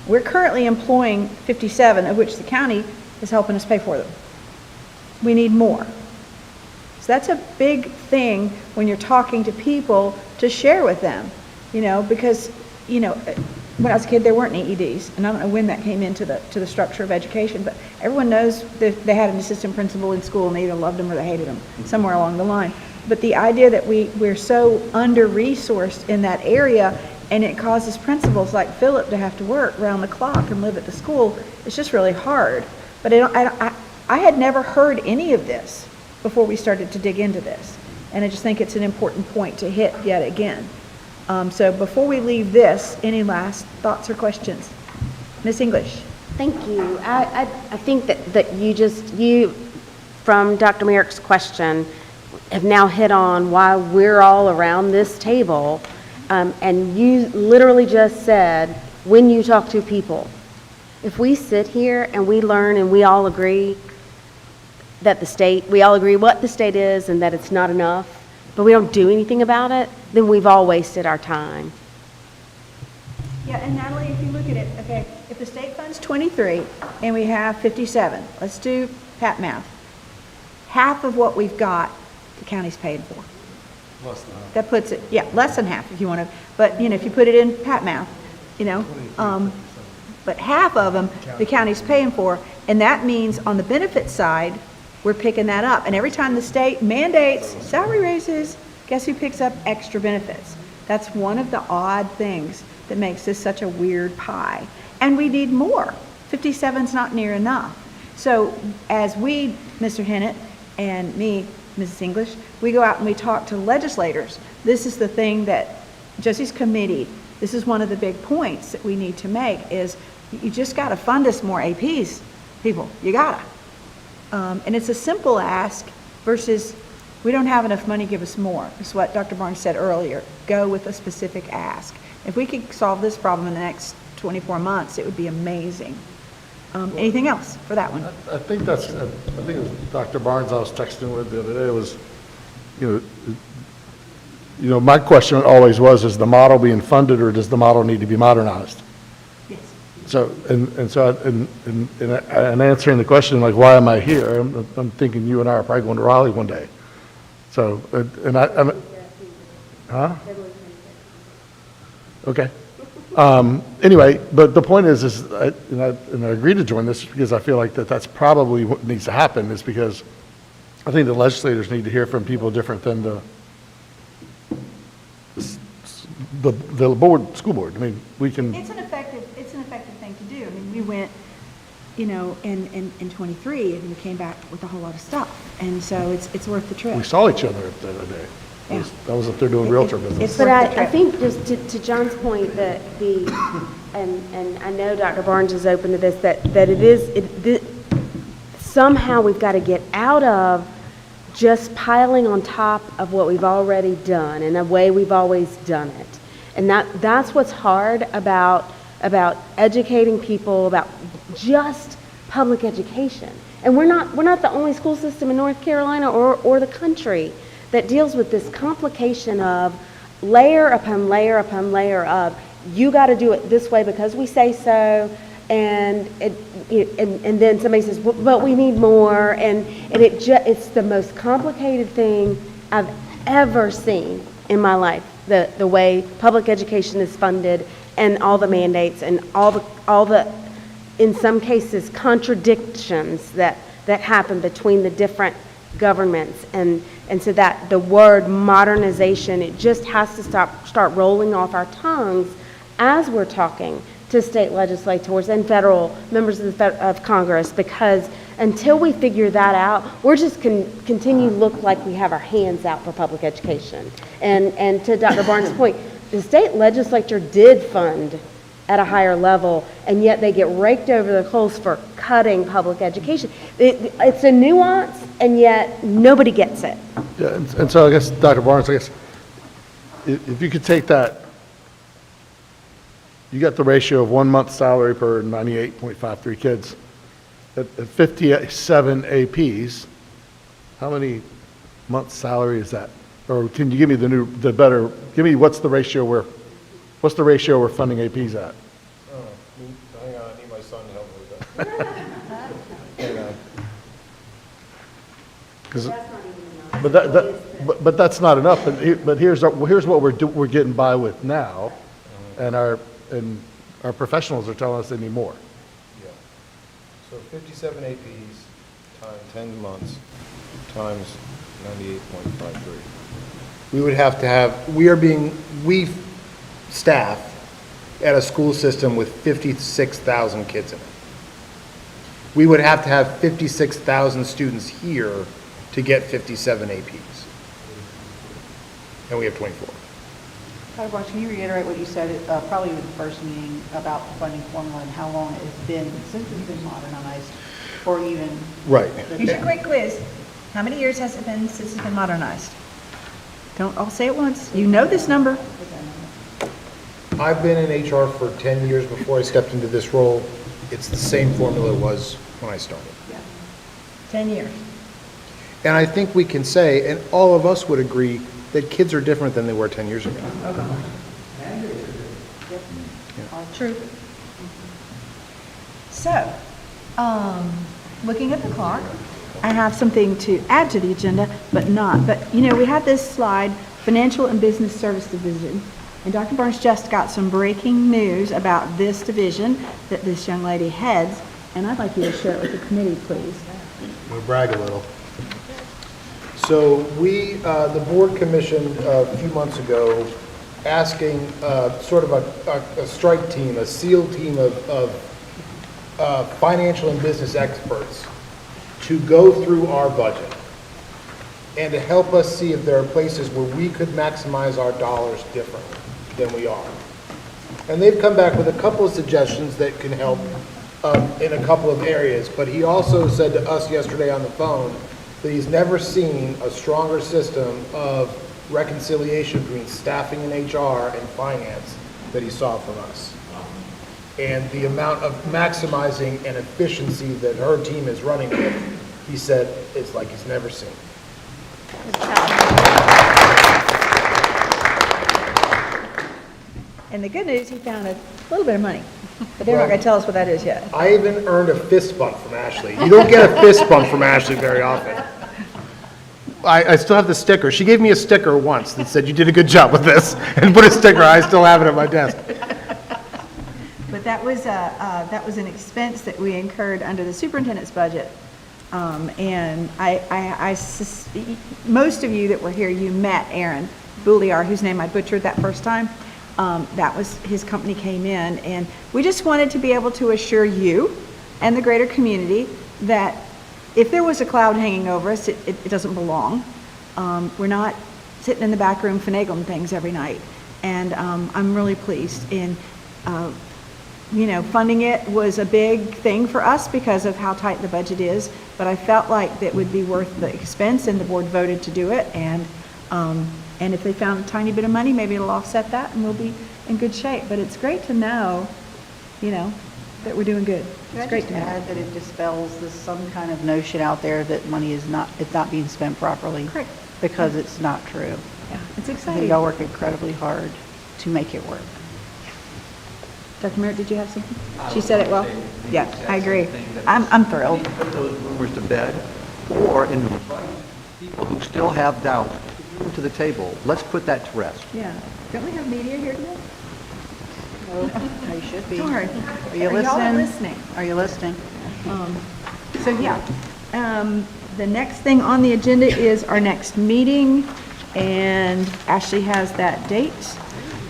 Speaker 1: We're currently employing 57, of which the county is helping us pay for them. We need more. So that's a big thing when you're talking to people to share with them, because, when I was a kid, there weren't any EDs, and I don't know when that came into the structure of education, but everyone knows that they had an assistant principal in school and they either loved them or they hated them, somewhere along the line. But the idea that we're so under-resourced in that area, and it causes principals like Philip to have to work around the clock and live at the school, it's just really hard. But I had never heard any of this before we started to dig into this. And I just think it's an important point to hit yet again. So before we leave this, any last thoughts or questions? Ms. English?
Speaker 14: Thank you. I think that you, from Dr. Merrick's question, have now hit on why we're all around this table. And you literally just said, when you talk to people, if we sit here and we learn and we all agree that we all agree what the state is and that it's not enough, but we don't do anything about it, then we've all wasted our time.
Speaker 1: Yeah, and Natalie, if you look at it, okay, if the state funds 23 and we have 57, let's do pat math. Half of what we've got, the county's paid for.
Speaker 10: Less than half.
Speaker 1: That puts it, yeah, less than half if you want to, but, if you put it in pat math, but half of them, the county's paying for, and that means on the benefit side, we're picking that up. And every time the state mandates salary raises, guess who picks up extra benefits? That's one of the odd things that makes this such a weird pie. And we need more. 57's not near enough. So as we, Mr. Hennett, and me, Mrs. English, we go out and we talk to legislators. This is the thing that Josie's committee, this is one of the big points that we need to make is you just got to fund us more APs, people. You got to. And it's a simple ask versus we don't have enough money, give us more. It's what Dr. Barnes said earlier. Go with a specific ask. If we could solve this problem in the next 24 months, it would be amazing. Anything else for that one?
Speaker 10: I think it was Dr. Barnes I was texting with the other day was, my question always was, is the model being funded or does the model need to be modernized?
Speaker 1: Yes.
Speaker 10: So, and answering the question, like, why am I here? I'm thinking you and I are probably going to Raleigh one day. So, huh? Okay. Anyway, but the point is and I agreed to join this because I feel like that's probably what needs to happen is because I think the legislators need to hear from people different than the board, school board. I mean, we can.
Speaker 1: It's an effective thing to do. I mean, we went, in 23 and we came back with a whole lot of stuff. And so it's worth the trip.
Speaker 10: We saw each other the other day.
Speaker 1: Yeah.
Speaker 10: I was up there doing realtor business.
Speaker 14: But I think just to John's point that and I know Dr. Barnes is open to this, that somehow we've got to get out of just piling on top of what we've already done and the way we've always done it. And that's what's hard about educating people about just public education. And we're not the only school system in North Carolina or the country that deals with this complication of layer upon layer upon layer of you got to do it this way because we say so, and then somebody says, but we need more, and it's the most complicated thing I've ever seen in my life. The way public education is funded and all the mandates and all the in some cases contradictions that happen between the different governments, and so that the word modernization, it just has to start rolling off our tongues as we're talking to state legislators and federal members of Congress, because until we figure that out, we're just continue to look like we have our hands out for public education. And to Dr. Barnes' point, the state legislature did fund at a higher level, and yet they get raked over the coals for cutting public education. It's a nuance, and yet nobody gets it.
Speaker 10: Yeah, and so I guess, Dr. Barnes, if you could take that, you got the ratio of 1 month's salary per 98.53 kids. At 57 APs, how many months' salary is that? Or can you give me what's the ratio we're funding APs at?
Speaker 4: Oh, hang on, I need my son to help me with that. Hang on.
Speaker 10: But that's not enough. But here's what we're getting by with now, and our professionals are telling us they need more.
Speaker 4: Yeah. So 57 APs times 10 months times 98.53. We would have to have. We staff at a school system with 56,000 kids in it. we would have to have 56,000 students here to get 57 APs. And we have 24.
Speaker 8: Dr. Bosch, can you reiterate what you said, probably in the first meeting about the funding formula and how long it has been since it's been modernized, or even?
Speaker 4: Right.
Speaker 1: Here's a quick quiz. How many years has it been since it's been modernized? Don't all say it once. You know this number.
Speaker 4: I've been in HR for 10 years before I stepped into this role. It's the same formula it was when I started.
Speaker 1: 10 years.
Speaker 4: And I think we can say, and all of us would agree, that kids are different than they were 10 years ago.
Speaker 1: True. So, looking at the clock, I have something to add to the agenda, but not. But, you know, we had this slide, Financial and Business Service Division, and Dr. Barnes just got some breaking news about this division that this young lady heads, and I'd like you to share it with the committee, please.
Speaker 4: We'll brag a little. So we, the board commissioned a few months ago, asking sort of a strike team, a SEAL team of financial and business experts to go through our budget and to help us see if there are places where we could maximize our dollars differently than we are. And they've come back with a couple of suggestions that can help in a couple of areas, but he also said to us yesterday on the phone that he's never seen a stronger system of reconciliation between staffing and HR and finance that he saw from us. And the amount of maximizing and efficiency that her team is running with, he said, it's like he's never seen.
Speaker 1: And the good news, he found a little bit of money, but they're not going to tell us what that is yet.
Speaker 4: I even earned a fist bump from Ashley. You don't get a fist bump from Ashley very often. I still have the sticker. She gave me a sticker once that said, you did a good job with this, and put a sticker. I still have it at my desk.
Speaker 1: But that was an expense that we incurred under the superintendent's budget. And most of you that were here, you met Aaron Bouliar, whose name I butchered that first time. That was, his company came in, and we just wanted to be able to assure you and the greater community that if there was a cloud hanging over us, it doesn't belong. We're not sitting in the back room finagling things every night. And I'm really pleased. And, you know, funding it was a big thing for us because of how tight the budget is, but I felt like that would be worth the expense, and the board voted to do it. And if they found a tiny bit of money, maybe it'll offset that, and we'll be in good shape. But it's great to know, you know, that we're doing good.
Speaker 8: Can I
Speaker 1: It's great
Speaker 8: just
Speaker 1: to know.
Speaker 8: add that it dispels this, some kind of notion out there that money is not, it's not being spent properly?
Speaker 1: Correct.
Speaker 8: Because it's not true.
Speaker 1: Yeah, it's
Speaker 8: I
Speaker 1: exciting.
Speaker 8: think y'all work incredibly hard to make it work.
Speaker 1: Dr. Merritt, did you have something? She said it well. Yeah, I agree. I'm thrilled.
Speaker 2: Put those rumors to bed, or invite people who still have doubt to the table. Let's put that to rest.
Speaker 1: Yeah. Don't we have media here today?
Speaker 8: No, you should be.
Speaker 1: Darn.
Speaker 8: Are you
Speaker 1: Y'all are
Speaker 8: listening?
Speaker 1: listening.
Speaker 8: Are you listening?
Speaker 1: So, yeah, the next thing on the agenda is our next meeting, and Ashley has that date.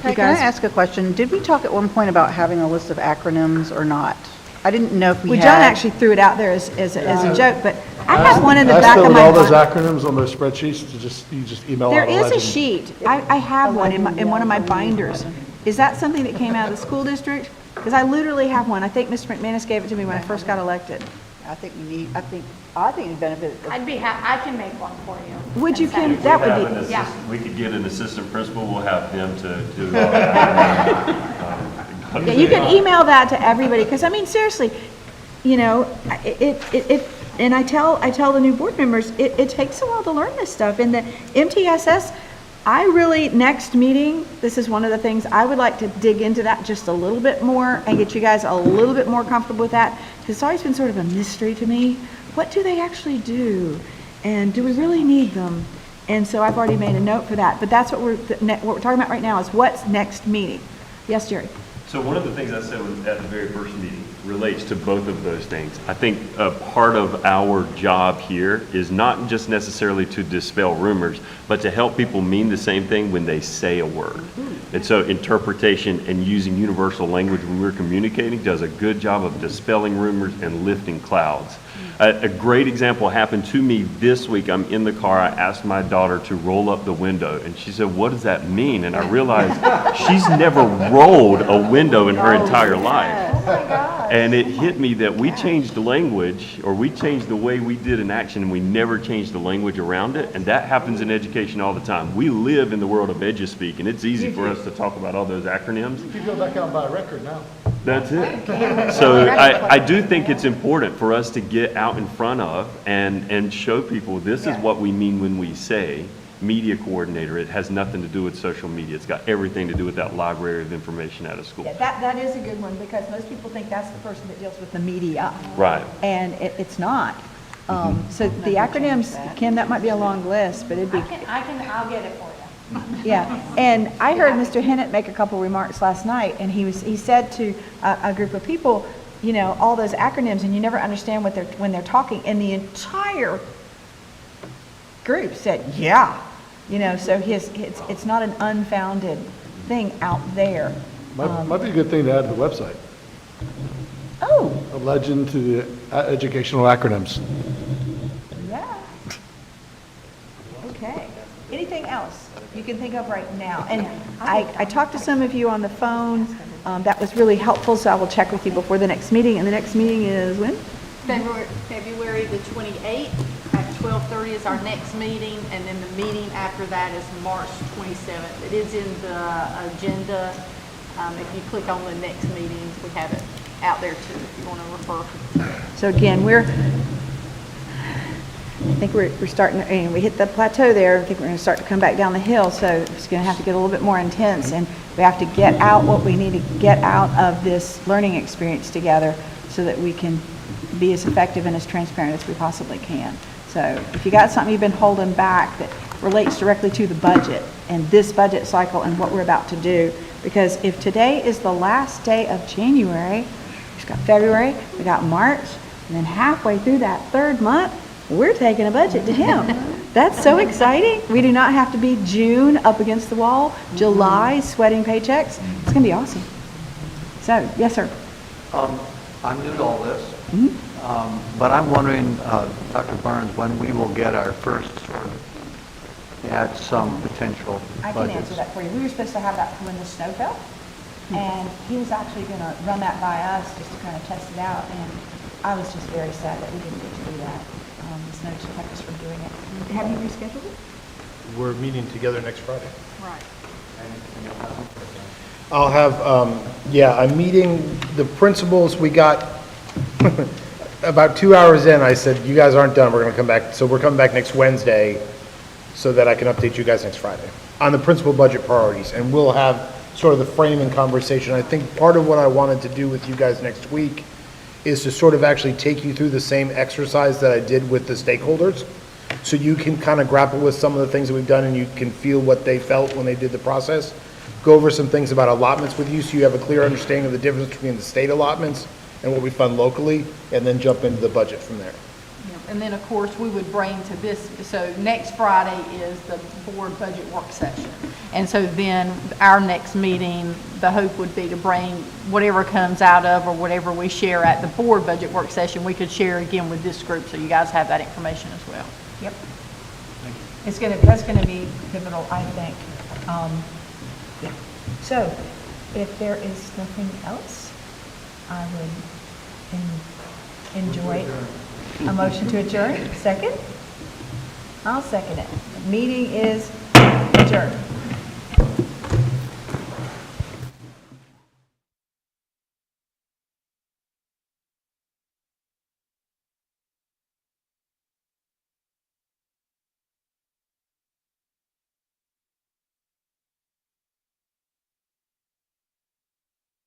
Speaker 8: Hey, can I ask a question? Did we talk at one point about having a list of acronyms or not? I didn't know if we
Speaker 1: Well,
Speaker 8: had.
Speaker 1: John actually threw it out there as a joke, but I have one in the
Speaker 10: I
Speaker 1: back
Speaker 10: still
Speaker 1: of
Speaker 10: with
Speaker 1: my
Speaker 10: all those
Speaker 1: phone.
Speaker 10: acronyms on those spreadsheets, you just email
Speaker 1: There
Speaker 10: out a
Speaker 1: is a
Speaker 10: legend.
Speaker 1: sheet. I have one in one of my binders. Is that something that came out of the school district? Because I literally have one. I think Mr. McManus gave it to me when I first got elected.
Speaker 8: I think it'd benefit.
Speaker 15: I can make one for you.
Speaker 1: Would you,
Speaker 15: and send
Speaker 1: Kim?
Speaker 15: it.
Speaker 1: That
Speaker 9: We have
Speaker 1: would
Speaker 9: an
Speaker 1: be,
Speaker 9: assistant- We could get an assistant principal, we'll have them to do all that.
Speaker 1: yeah, you can email that to everybody, because I mean, seriously, you know, and I tell the new board members, it takes a while to learn this stuff. And the MTSS, I really, next meeting, this is one of the things, I would like to dig into that just a little bit more and get you guys a little bit more comfortable with that, because it's always been sort of a mystery to me. What do they actually do? And do we really need them? And so I've already made a note for that. But that's what we're talking about right now is what's next meeting. Yes, Jerry?
Speaker 9: So one of the things I said at the very first meeting, relates to both of those things. I think a part of our job here is not just necessarily to dispel rumors, but to help people mean the same thing when they say a word. And so interpretation and using universal language when we're communicating does a good job of dispelling rumors and lifting clouds. A great example happened to me this week. I'm in the car. I asked my daughter to roll up the window, and she said, "What does that mean?" And I realized she's never rolled a window in her entire life. And it hit me that we changed the language, or we changed the way we did an action, and we never changed the language around it. And that happens in education all the time. We live in the world of eduspeak, and it's easy for us to talk about all those acronyms.
Speaker 10: You go back out by a record now.
Speaker 9: That's it. So I do think it's important for us to get out in front of and show people this is what we mean when we say media coordinator. It has nothing to do with social media. It's got everything to do with that library of information at a school.
Speaker 1: Yeah, that is a good one, because most people think that's the person that deals with the media.
Speaker 9: Right.
Speaker 1: And it's not. So the acronyms, Kim, that might be a long list, but it'd be,
Speaker 15: I'll get it for you.
Speaker 1: yeah. And I heard Mr. Hennett make a couple remarks last night, and he said to a group of people, you know, all those acronyms, and you never understand when they're talking, and the entire group said, yeah. You know, so it's not an unfounded thing out there.
Speaker 10: Might be a good thing to add to the website.
Speaker 1: Oh,
Speaker 10: A legend to the educational acronyms.
Speaker 1: yeah. Okay. Anything else you can think of right now? And I talked to some of you on the phone. That was really helpful, so I will check with you before the next meeting. And the next meeting is when?
Speaker 13: February the 28th at 12:30 is our next meeting, and then the meeting after that is March 27th. It is in the agenda. If you click on the next meetings, we have it out there too, if you want to refer.
Speaker 1: So again, I think we're starting, and we hit the plateau there. I think we're going to start to come back down the hill, so it's going to have to get a little bit more intense, and we have to get out what we need to get out of this learning experience together so that we can be as effective and as transparent as we possibly can. So if you got something you've been holding back that relates directly to the budget and this budget cycle and what we're about to do, because if today is the last day of January, we've got February, we got March, and then halfway through that third month, we're taking a budget to him. That's so exciting. We do not have to be June up against the wall, July sweating paychecks. It's going to be awesome. So, yes, sir.
Speaker 2: I'm new to all this, but I'm wondering, Dr. Burns, when we will get our first sort of add some potential
Speaker 1: I can answer that for you. We were supposed to have that when the snow fell, and he was actually going to run that by us just to kind of test it out, and I was just very sad that we didn't get to do that. The snow just kept us from doing it. Have you rescheduled it?
Speaker 4: We're meeting together next Friday.
Speaker 1: Right.
Speaker 4: I'll have, I'm meeting the principals. We got, about 2 hours in, I said, you guys aren't done, we're going to come back. So we're coming back next Wednesday so that I can update you guys next Friday on the principal budget priorities. And we'll have sort of the framing conversation. I think part of what I wanted to do with you guys next week is to sort of actually take you through the same exercise that I did with the stakeholders. So you can kind of grapple with some of the things that we've done, and you can feel what they felt when they did the process. Go over some things about allotments with you so you have a clear understanding of the difference between the state allotments and what we fund locally, and then jump into the budget from there.
Speaker 13: And then, of course, we would bring to this, so next Friday is the board budget work session. And so then our next meeting, the hope would be to bring whatever comes out of or whatever we share at the board budget work session, we could share again with this group so you guys have that information as well.
Speaker 1: Yep. That's going to be pivotal, I think. Yeah. So if there is nothing else, I would enjoy a motion to adjourn. Second? I'll second it. Meeting is adjourned.